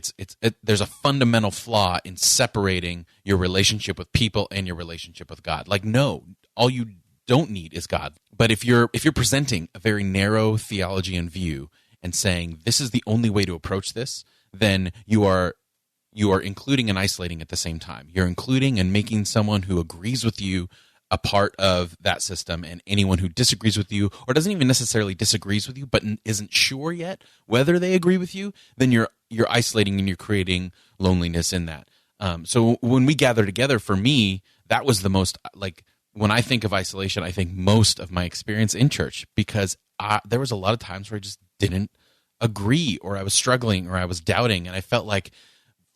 there's a fundamental flaw in separating your relationship with people and your relationship with God. Like, no, all you don't need is God. But if you're presenting a very narrow theology and view and saying this is the only way to approach this, then you are including and isolating at the same time. You're including and making someone who agrees with you a part of that system, and anyone who disagrees with you or doesn't even necessarily disagrees with you but isn't sure yet whether they agree with you, then you're isolating and you're creating loneliness in that. So when we gather together, for me, that was the most, like, when I think of isolation, I think most of my experience in church, because there was a lot of times where I just didn't agree, or I was struggling, or I was doubting, and I felt like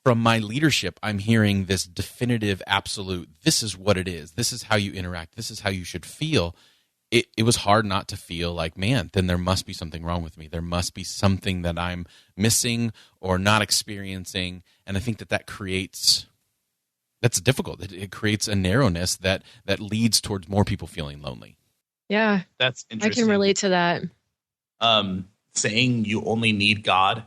from my leadership, I'm hearing this definitive, absolute, this is what it is. This is how you interact. This is how you should feel. It was hard not to feel like, man, then there must be something wrong with me. There must be something that I'm missing or not experiencing. And I think that's difficult. It creates a narrowness that leads towards more people feeling lonely. Yeah. That's interesting. I can relate to that. Saying you only need God,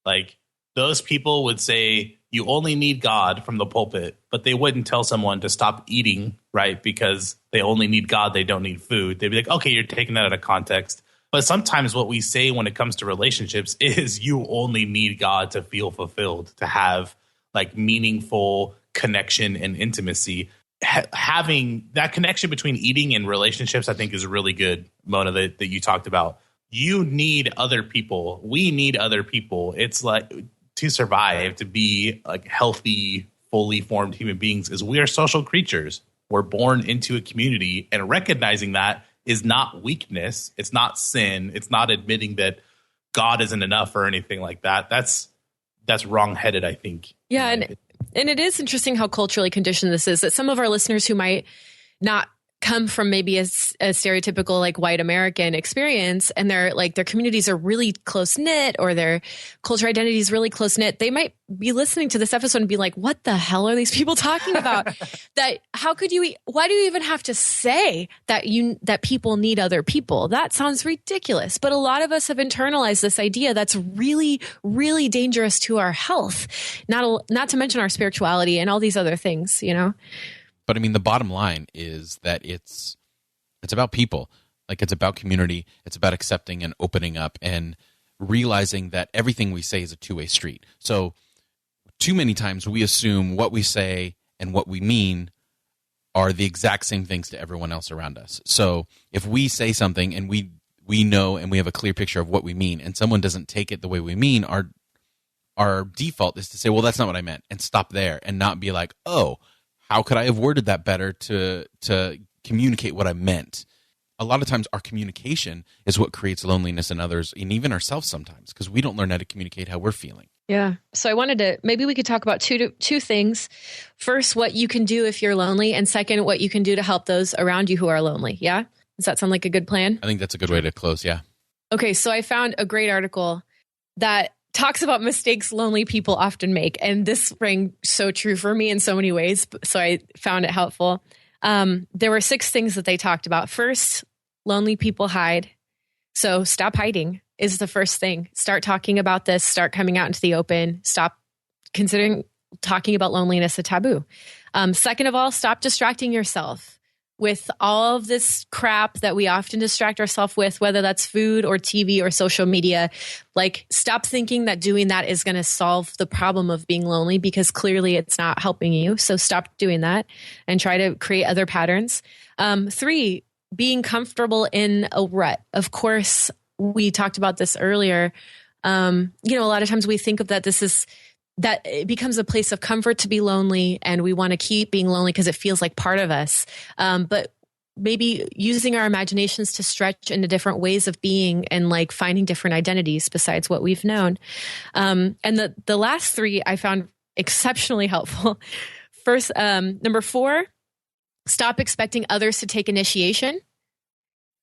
like, those people would say you only need God from the pulpit, but they wouldn't tell someone to stop eating, right? Because they only need God, they don't need food. They'd be like, okay, you're taking that out of context. But sometimes what we say when it comes to relationships is you only need God to feel fulfilled, to have like meaningful connection and intimacy. Having that connection between eating and relationships, I think, is really good, Mona, that you talked about. You need other people. We need other people. It's like, to survive, to be like healthy, fully formed human beings, is we are social creatures. We're born into a community, and recognizing that is not weakness. It's not sin. It's not admitting that God isn't enough or anything like that. That's wrong-headed, I think. Yeah, and it is interesting how culturally conditioned this is, that some of our listeners who might not come from maybe a stereotypical like white American experience, and their communities are really close knit, or their culture identity is really close knit, they might be listening to this episode and be like, what the hell are these people talking about? Why do you even have to say that people need other people? That sounds ridiculous. But a lot of us have internalized this idea that's really, really dangerous to our health, not to mention our spirituality and all these other things, But I mean, the bottom line is that it's about people. Like, it's about community. It's about accepting and opening up and realizing that everything we say is a two-way street. So too many times we assume what we say and what we mean are the exact same things to everyone else around us. So if we say something and we know and we have a clear picture of what we mean, and someone doesn't take it the way we mean, our default is to say, well, that's not what I meant, and stop there and not be like, oh, how could I have worded that better to communicate what I meant? A lot of times our communication is what creates loneliness in others, and even ourselves sometimes, because we don't learn how to communicate how we're feeling. Yeah. So I wanted to, maybe we could talk about two things. First, what you can do if you're lonely, and second, what you can do to help those around you who are lonely. Yeah? Does that sound like a good plan? I think that's a good way to close, yeah. Okay, so I found a great article that talks about mistakes lonely people often make. And this rang so true for me in so many ways. So I found it helpful. There were 6 things that they talked about. First, lonely people hide. So stop hiding is the first thing. Start talking about this. Start coming out into the open. Stop considering talking about loneliness a taboo. Second of all, stop distracting yourself with all of this crap that we often distract ourselves with, whether that's food or TV or social media. Like, stop thinking that doing that is going to solve the problem of being lonely, because clearly it's not helping you. So stop doing that and try to create other patterns. 3, being comfortable in a rut. Of course, we talked about this earlier. A lot of times we think of that that it becomes a place of comfort to be lonely, and we want to keep being lonely because it feels like part of us. But maybe using our imaginations to stretch into different ways of being, and like finding different identities besides what we've known. And the last 3 I found exceptionally helpful. First, number 4, stop expecting others to take initiation.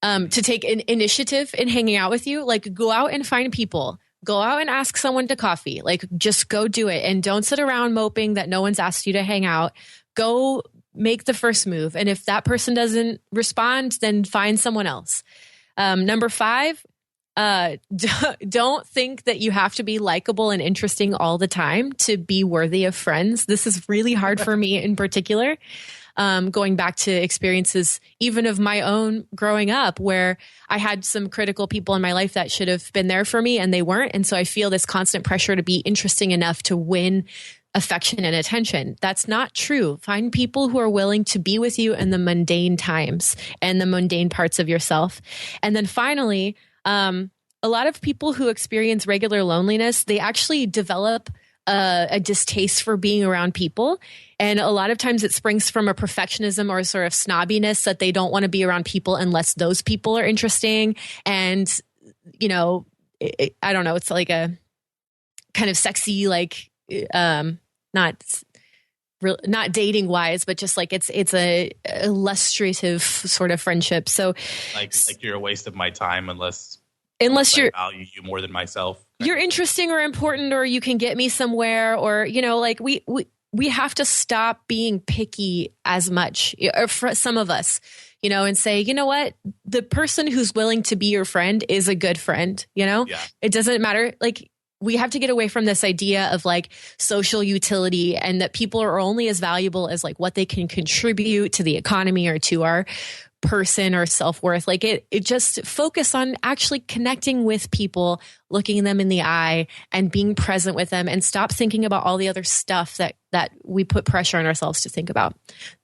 to take an initiative in hanging out with you. Like, go out and find people. Go out and ask someone to coffee. Like, just go do it. And don't sit around moping that no one's asked you to hang out. Go make the first move. And if that person doesn't respond, then find someone else. Number 5, don't think that you have to be likable and interesting all the time to be worthy of friends. This is really hard for me in particular. Going back to experiences even of my own growing up, where I had some critical people in my life that should have been there for me and they weren't. And so I feel this constant pressure to be interesting enough to win affection and attention. That's not true. Find people who are willing to be with you in the mundane times and the mundane parts of yourself. And then finally, a lot of people who experience regular loneliness, they actually develop a distaste for being around people. And a lot of times it springs from a perfectionism or a sort of snobbiness that they don't want to be around people unless those people are interesting. And, you know, I don't know, it's like a kind of sexy, like, not dating wise, but just like it's a illustrative sort of friendship. So like you're a waste of my time unless you're value you more than myself. You're interesting or important, or you can get me somewhere, or, you know, like we have to stop being picky as much, or for some of us, you know, and say, you know what, the person who's willing to be your friend is a good friend. You know, It doesn't matter. Like, we have to get away from this idea of like social utility and that people are only as valuable as like what they can contribute to the economy or to our person or self-worth. Like it just focus on actually connecting with people, looking them in the eye and being present with them, and stop thinking about all the other stuff that we put pressure on ourselves to think about.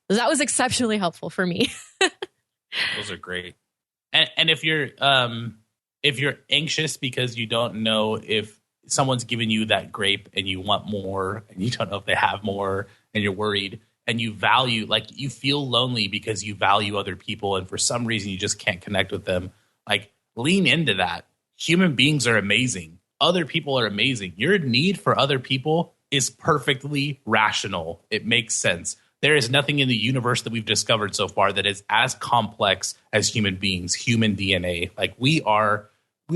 That was exceptionally helpful for me. Those are great. And if you're anxious because you don't know if someone's giving you that grape and you want more and you don't know if they have more and you're worried, and you value, like, you feel lonely because you value other people and for some reason you just can't connect with them, like, lean into that. Human beings are amazing. Other people are amazing. Your need for other people is perfectly rational. It makes sense. There is nothing in the universe that we've discovered so far that is as complex as human beings, human DNA. Like, we are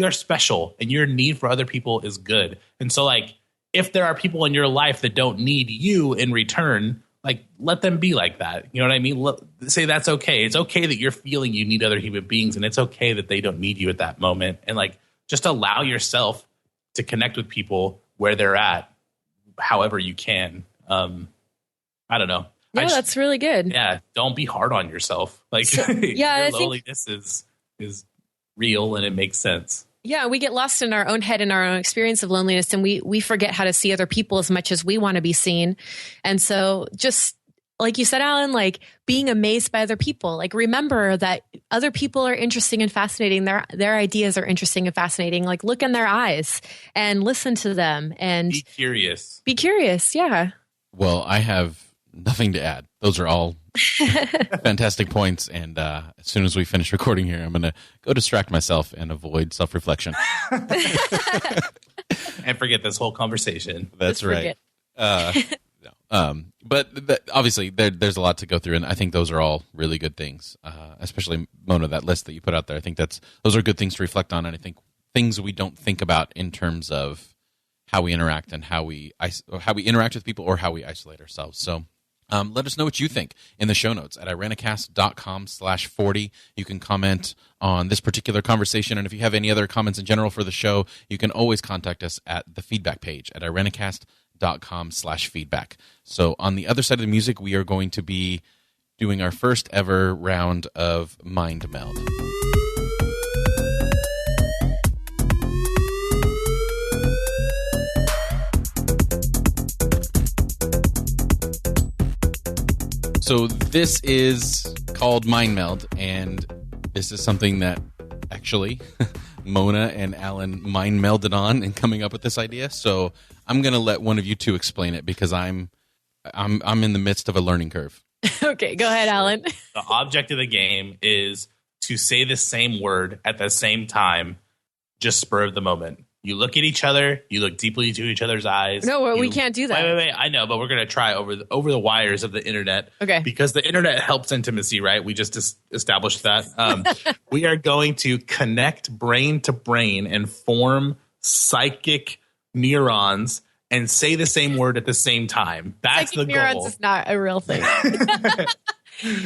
special, and your need for other people is good. And so, like, if there are people in your life that don't need you in return, like, let them be like that. You know what I mean? Say that's okay. It's okay that you're feeling you need other human beings, and it's okay that they don't need you at that moment. And, like, just allow yourself to connect with people where they're at, however you can. I don't know. Yeah, that's really good. Yeah, don't be hard on yourself. Like, yeah, your loneliness is real and it makes sense. Yeah, we get lost in our own head and our own experience of loneliness, and we forget how to see other people as much as we want to be seen. And so, just like you said, Alan, like, being amazed by other people. Like, remember that other people are interesting and fascinating. Their ideas are interesting and fascinating. Like, look in their eyes and listen to them and be curious. Be curious, yeah. Well, I have nothing to add. Those are all fantastic points. And as soon as we finish recording here, I'm going to go distract myself and avoid self-reflection. And forget this whole conversation. That's right. But obviously, there's a lot to go through, and I think those are all really good things. Especially, Mona, that list that you put out there. I think those are good things to reflect on, and I think things we don't think about in terms of how we interact and how we interact with people or how we isolate ourselves. So. Let us know what you think in the show notes at irenicast.com/40. You can comment on this particular conversation, and if you have any other comments in general for the show, you can always contact us at the feedback page at irenicast.com/feedback. So on the other side of the music, we are going to be doing our first ever round of Mind Meld. So this is called Mind Meld, and this is something that actually Mona and Alan mind melded on in coming up with this idea. So I'm going to let one of you two explain it because I'm in the midst of a learning curve. Okay, go ahead, Alan. The object of the game is to say the same word at the same time, just spur of the moment. You look at each other. You look deeply into each other's eyes. No, we can't do that. Wait. I know, but we're going to try over the wires of the internet. Okay. Because the internet helps intimacy, right? We just established that. We are going to connect brain to brain and form psychic neurons and say the same word at the same time. That's psychic the neurons goal. Is not a real thing.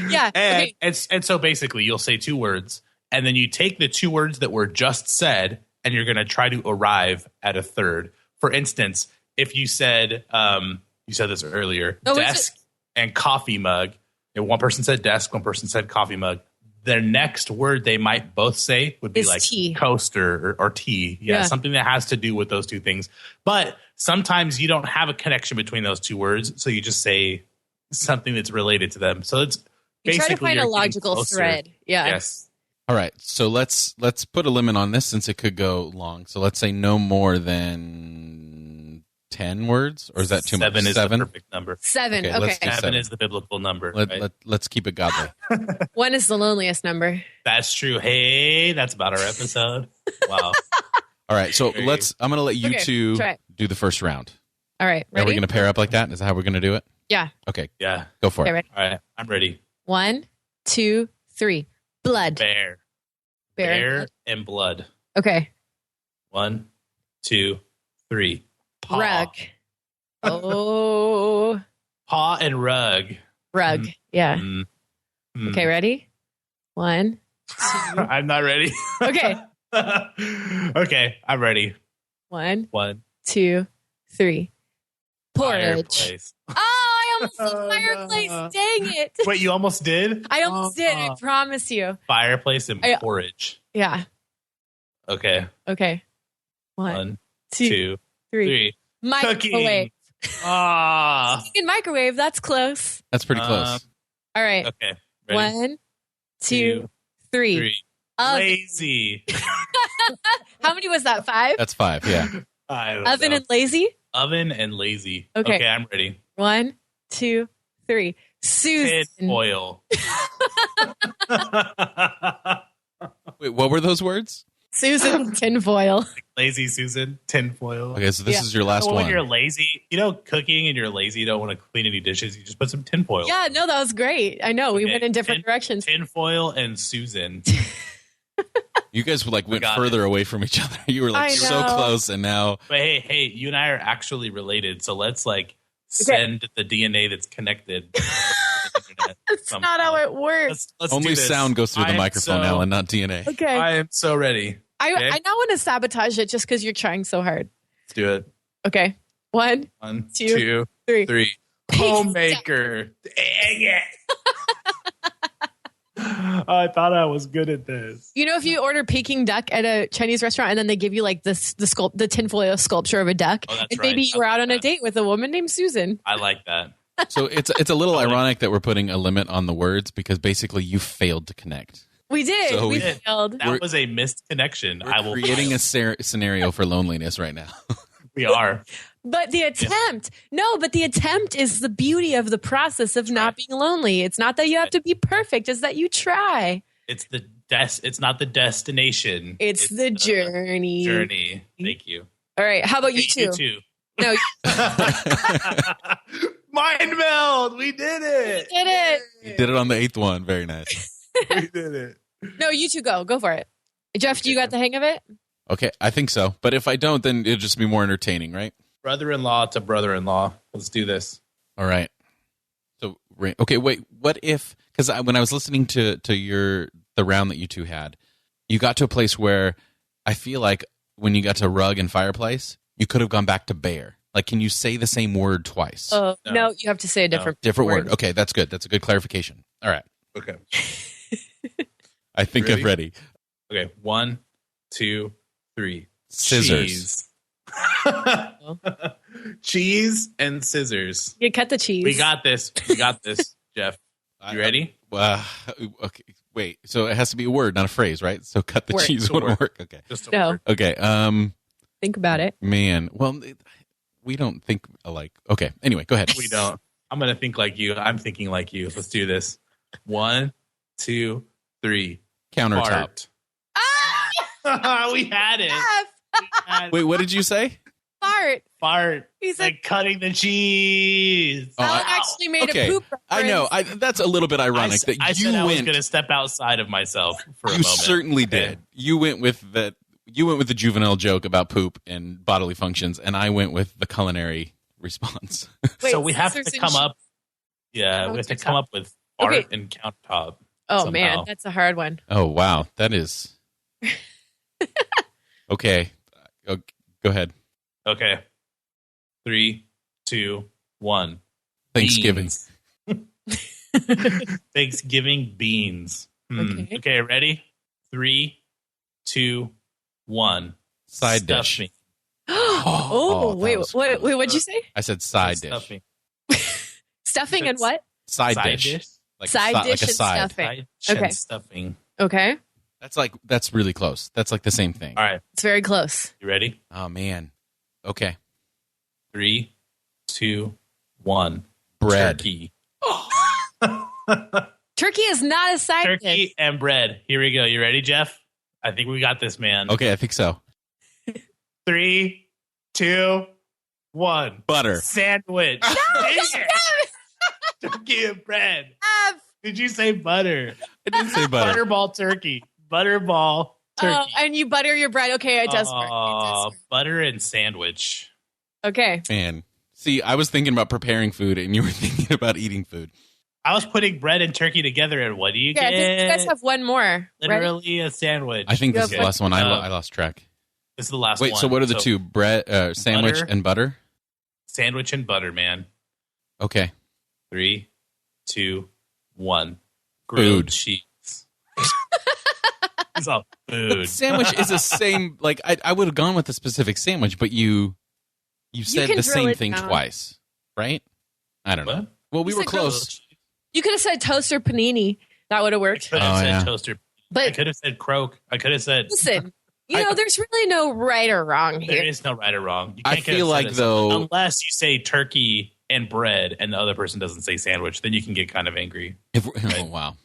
Yeah. And so basically you'll say two words and then you take the two words that were just said and you're going to try to arrive at a third. For instance, if you said, you said this earlier, desk and coffee mug. If one person said desk, one person said coffee mug. Their next word they might both say would be like tea. Coaster or tea. Yeah, something that has to do with those two things. But sometimes you don't have a connection between those two words, so you just say something that's related to them. So it's basically try to find a logical thread. Yeah. Yes. All right. So let's put a limit on this since it could go long. So let's say no more than 10 words, or is that too much? 7 is the perfect number. 7. Okay. Let's do 7 is the biblical number. Let's keep it godly. 1 is the loneliest number. That's true. Hey, that's about our episode. Wow. All right. So I'm going to let you two do the first round. All right. Ready? Are we going to pair up like that? Is that how we're going to do it? Yeah. Okay. Yeah. Go for it. Ready? All right. I'm ready. 1, 2, 3. Blood. Bear and blood. Okay. 1, 2, 3. Paw. Rug. Oh. Paw and rug. Rug. Yeah. Mm. Okay, ready? 1, 2. I'm not ready. Okay. Okay, I'm ready. 1, 1. 2, 3. Porridge. Fireplace. Oh, I almost said fireplace. Dang it. Wait, you almost did? I almost did. I promise you. Fireplace and porridge. Yeah. Okay. Okay. 1, 2, 3. Microwave. Ah. Cooking microwave. That's close. That's pretty close. All right. Okay. Ready? 1, 2, 3. Lazy. How many was that? 5? That's 5. Yeah. Oven and lazy? Oven and lazy. Okay. I'm ready. 1, 2, 3. Susan. Tin foil. Wait, what were those words? Susan tinfoil. Lazy Susan, tinfoil. Okay, so this is your last When one. you're lazy, cooking and you're lazy, you don't want to clean any dishes. You just put some tinfoil. Yeah, no, that was great. I know. We went in different directions. Tinfoil and Susan. You guys went further away from each other. You were so close, and now. But hey, you and I are actually related, so let's send the DNA that's connected. That's not how it works. Let's Only sound goes through the microphone, Alan, not DNA. Okay. I am so ready. I now want to sabotage it just because you're trying so hard. Let's do it. Okay. 1, 2, 3. Homemaker. Dang it. I thought I was good at this. You know, if you order Peking duck at a Chinese restaurant and then they give you the tinfoil sculpture of a duck, and maybe you were out on a date with a woman named Susan. I like that. So it's a little ironic that we're putting a limit on the words because basically you failed to connect. We did. So we failed. That was a missed connection. We're creating a scenario for loneliness right now. We are. But the attempt, the attempt is the beauty of the process of not being lonely. It's not that you have to be perfect; it's that you try. It's It's not the destination. It's the journey. Journey. Thank you. All right. How about you two? You too. No. Mind meld. We did it. We did it. You did it on the 8th one. Very nice. We did it. No, you two go. Go for it. Jeff, you got the hang of it? Okay, I think so. But if I don't, then it'll just be more entertaining, right? Brother-in-law to brother-in-law. Let's do this. All right. So, okay, wait. What if? Because when I was listening to the round that you two had, you got to a place where I feel like when you got to rug and fireplace, you could have gone back to bear. Like, can you say the same word twice? No, you have to say a different word. Okay, that's good. That's a good clarification. All right. Okay. I think I'm ready. Okay, 1, 2, 3. Scissors. Cheese and scissors. You cut the cheese. We got this, Jeff. You ready? Okay. Wait. So it has to be a word, not a phrase, right? So cut the cheese wouldn't work. Okay. Just no. word. Okay. Think about it. Man. Well, we don't think alike. Okay. Anyway, go ahead. We don't. I'm gonna think like you. I'm thinking like you. Let's do this. 1, 2, 3. Countertop. We had it. Wait, what did you say? Fart. He said like cutting the cheese. Alan actually made a poop reference. I know. That's a little bit ironic that I you said I was went. going to step outside of myself for a You moment. certainly did. You went with the juvenile joke about poop and bodily functions, and I went with the culinary response. Wait, so we have to come up. Yeah, we have to come up with art and countertop. Oh somehow. man, that's a hard one. Oh wow, that is. Okay, go ahead. Okay, 3, 2, 1. Thanksgiving. Thanksgiving beans. Okay, ready? 3, 2, 1. Side dish. Stuffing. Wait, what'd you say? I said side dish. Stuffing. Stuffing and what? Side dish. Like side dish like a and side. stuffing. Side Okay. and stuffing. Okay. That's really close. That's like the same thing. All right, It's very close. you ready? Oh man. Okay. 3, 2, 1. Bread. Turkey. Turkey is not a side dish. Turkey and bread. Here we go. You ready, Jeff? I think we got this, man. Okay, I think so. 3, 2, 1. Butter. Sandwich. Dang it. Turkey and bread. Did you say butter? I didn't say butter. Butterball turkey. Butterball turkey. Oh, and you butter your bread. Okay, it does work. It does work. Butter and sandwich. Okay. Man. See, I was thinking about preparing food, and you were thinking about eating food. I was putting bread and turkey together, and what do you I get? think you guys have one more. Literally a sandwich. I think this is Okay. the last one. I lost track. This is the last Wait, one. so what are the two? Bread, sandwich, butter. and butter? Sandwich and butter, man. Okay. 3, 2, 1. Grilled Food. cheese. It's all food. Sandwich is the same. Like I would have gone with a specific sandwich, but you said can the drill same it thing down. twice, right? I don't know. What? Well, we You were said close. You could have said toast or panini. That would have I worked. could have Oh, said yeah. toaster. I But could have said croak. I could have said listen, there's really no right or wrong there here. is no right or wrong. You I can't feel like, though- unless you say turkey and bread and the other person doesn't say sandwich, then you can get kind of angry. Oh wow.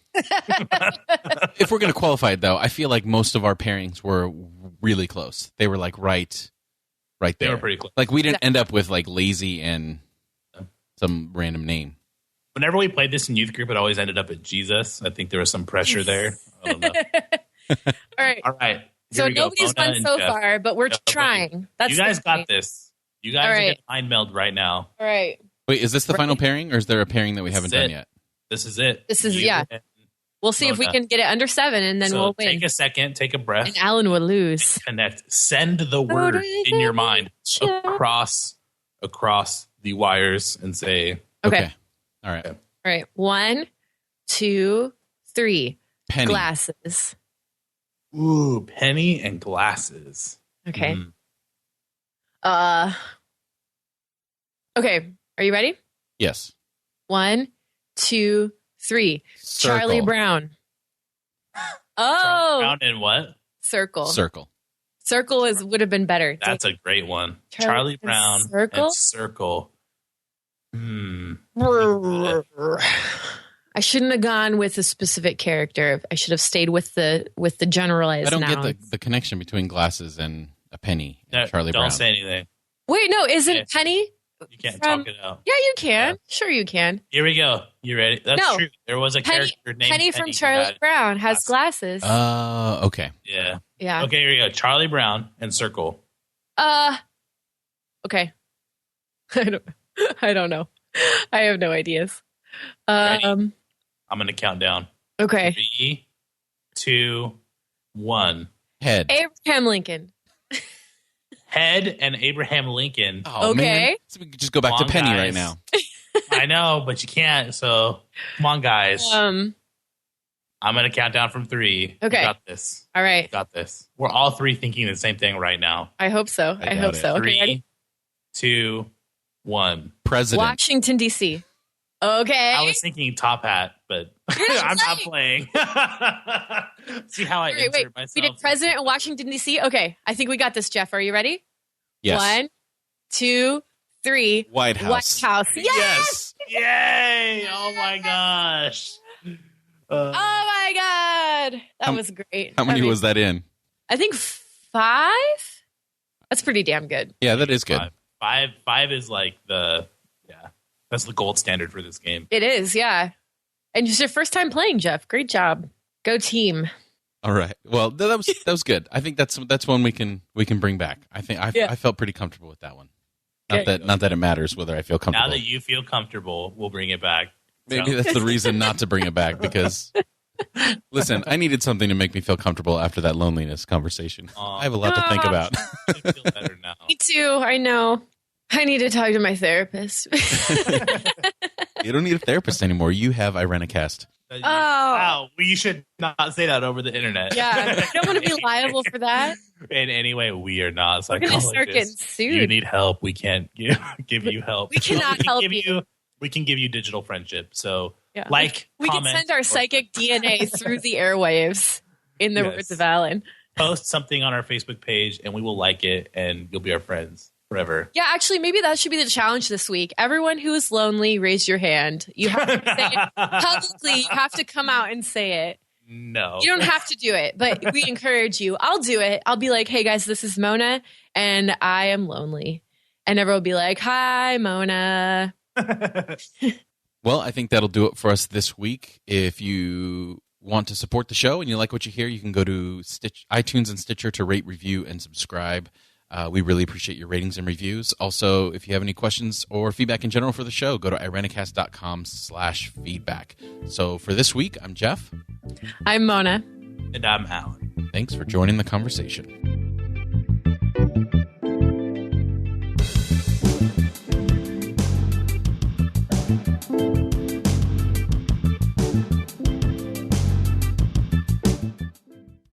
If we're going to qualify it, though, I feel like most of our pairings were really close. They were like right there. They were pretty close. Like we didn't end up with like lazy and some random name. Whenever we played this in youth group, it always ended up at Jesus. I think there was some pressure there. I don't know. All right. All right. So Here we go. nobody's Mona won and so Jeff. far, but we're Yeah, trying. That's you guys the got point. this. You guys All are right. going to mind meld right now. All right. Wait, is this the Right. final pairing, or is there a pairing that we haven't This is done it. yet? This is it. This is- You yeah. and- We'll see if we Mona. can get it under 7, and then so we'll win. take a second, take a breath, And Alan will lose. connect. Send the word in your mind across the wires and say, Okay. All right. All right. 1, 2, 3. Penny. Glasses. ooh, penny and glasses. Okay. Mm. Okay. Are you ready? Yes. 1, 2, 3. Charlie Circle. Brown. Oh, Brown and what? circle. Circle. Circle would have been better. That's a great one. Charlie Charlie and Brown Circle? and Circle. I shouldn't have gone with a specific character. I should have stayed with the generalized I don't nouns. get the connection between glasses and a penny and No, Charlie don't Brown. say anything. Wait, no, isn't Yeah. Penny? You can't From- talk it out. Yeah, you can. Sure, you can. Here we go. You ready? That's No. true. There was a Penny, character named Penny from who Charlie had- Brown has glasses. Okay. Yeah. Yeah. Okay, here we go. Charlie Brown and Circle. Okay. I don't know. I have no ideas. Ready? I'm going to count down. Okay. 3, 2, 1. Head. Abraham Lincoln. Head and Abraham Lincoln. Oh, Okay. man. So we could just go back Come to on, Penny guys. right now. I know, but you can't. So come on, guys. I'm going to count down from 3. Okay. You got this. All right. Got this. We're all 3 thinking the same thing right now. I hope so. I I doubt hope it. so. Okay, 3, ready? 2, 1. President. Washington, D.C. Okay. I was thinking Top Hat, but You're not I'm not playing. See how I Wait, answered myself? we did President of Washington, D.C. Okay. I think we got this, Jeff. Are you ready? Yes. 1, 2, 3. White House. White House. Yes! Yay! Oh my gosh. Oh my God. That was great. How many I mean, was that in? I think 5. That's pretty damn good. Yeah, that is good. Five is like that's the gold standard for this game. It is, yeah. And it's your first time playing, Jeff. Great job. Go team. All right. Well, that was good. I think that's one we can bring back. I think I felt pretty comfortable with that one. Not that it matters whether I feel comfortable. Now that you feel comfortable, we'll bring it back. Maybe that's the reason not to bring it back, because listen, I needed something to make me feel comfortable after that loneliness conversation. I have a lot to think about. I feel better now. Me too. I know. I need to talk to my therapist. You don't need a therapist anymore. You have Irenicast. Oh. Wow. You should not say that over the internet. Yeah. I don't want to be liable for that. In any way, we are not We're going to psychologists. start getting sued. You need help. We can't give you help. We cannot help you. We can give you digital friendship. So, Yeah. comment. We can send our psychic DNA through the airwaves, in the words of Alan. Post something on our Facebook page, and we will like it, and you'll be our friends forever. Yeah, actually, maybe that should be the challenge this week. Everyone who is lonely, raise your hand. You have to say it publicly. You have to come out and say it. No. You don't have to do it, but we encourage you. I'll do it. I'll be like, hey, guys, this is Mona, and I am lonely. And everyone will be like, hi, Mona. Well, I think that'll do it for us this week. If you want to support the show and you like what you hear, you can go to iTunes and Stitcher to rate, review, and subscribe. We really appreciate your ratings and reviews. Also, if you have any questions or feedback in general for the show, go to irenicast.com/feedback. So for this week, I'm Jeff. I'm Mona. And I'm Alan. Thanks for joining the conversation.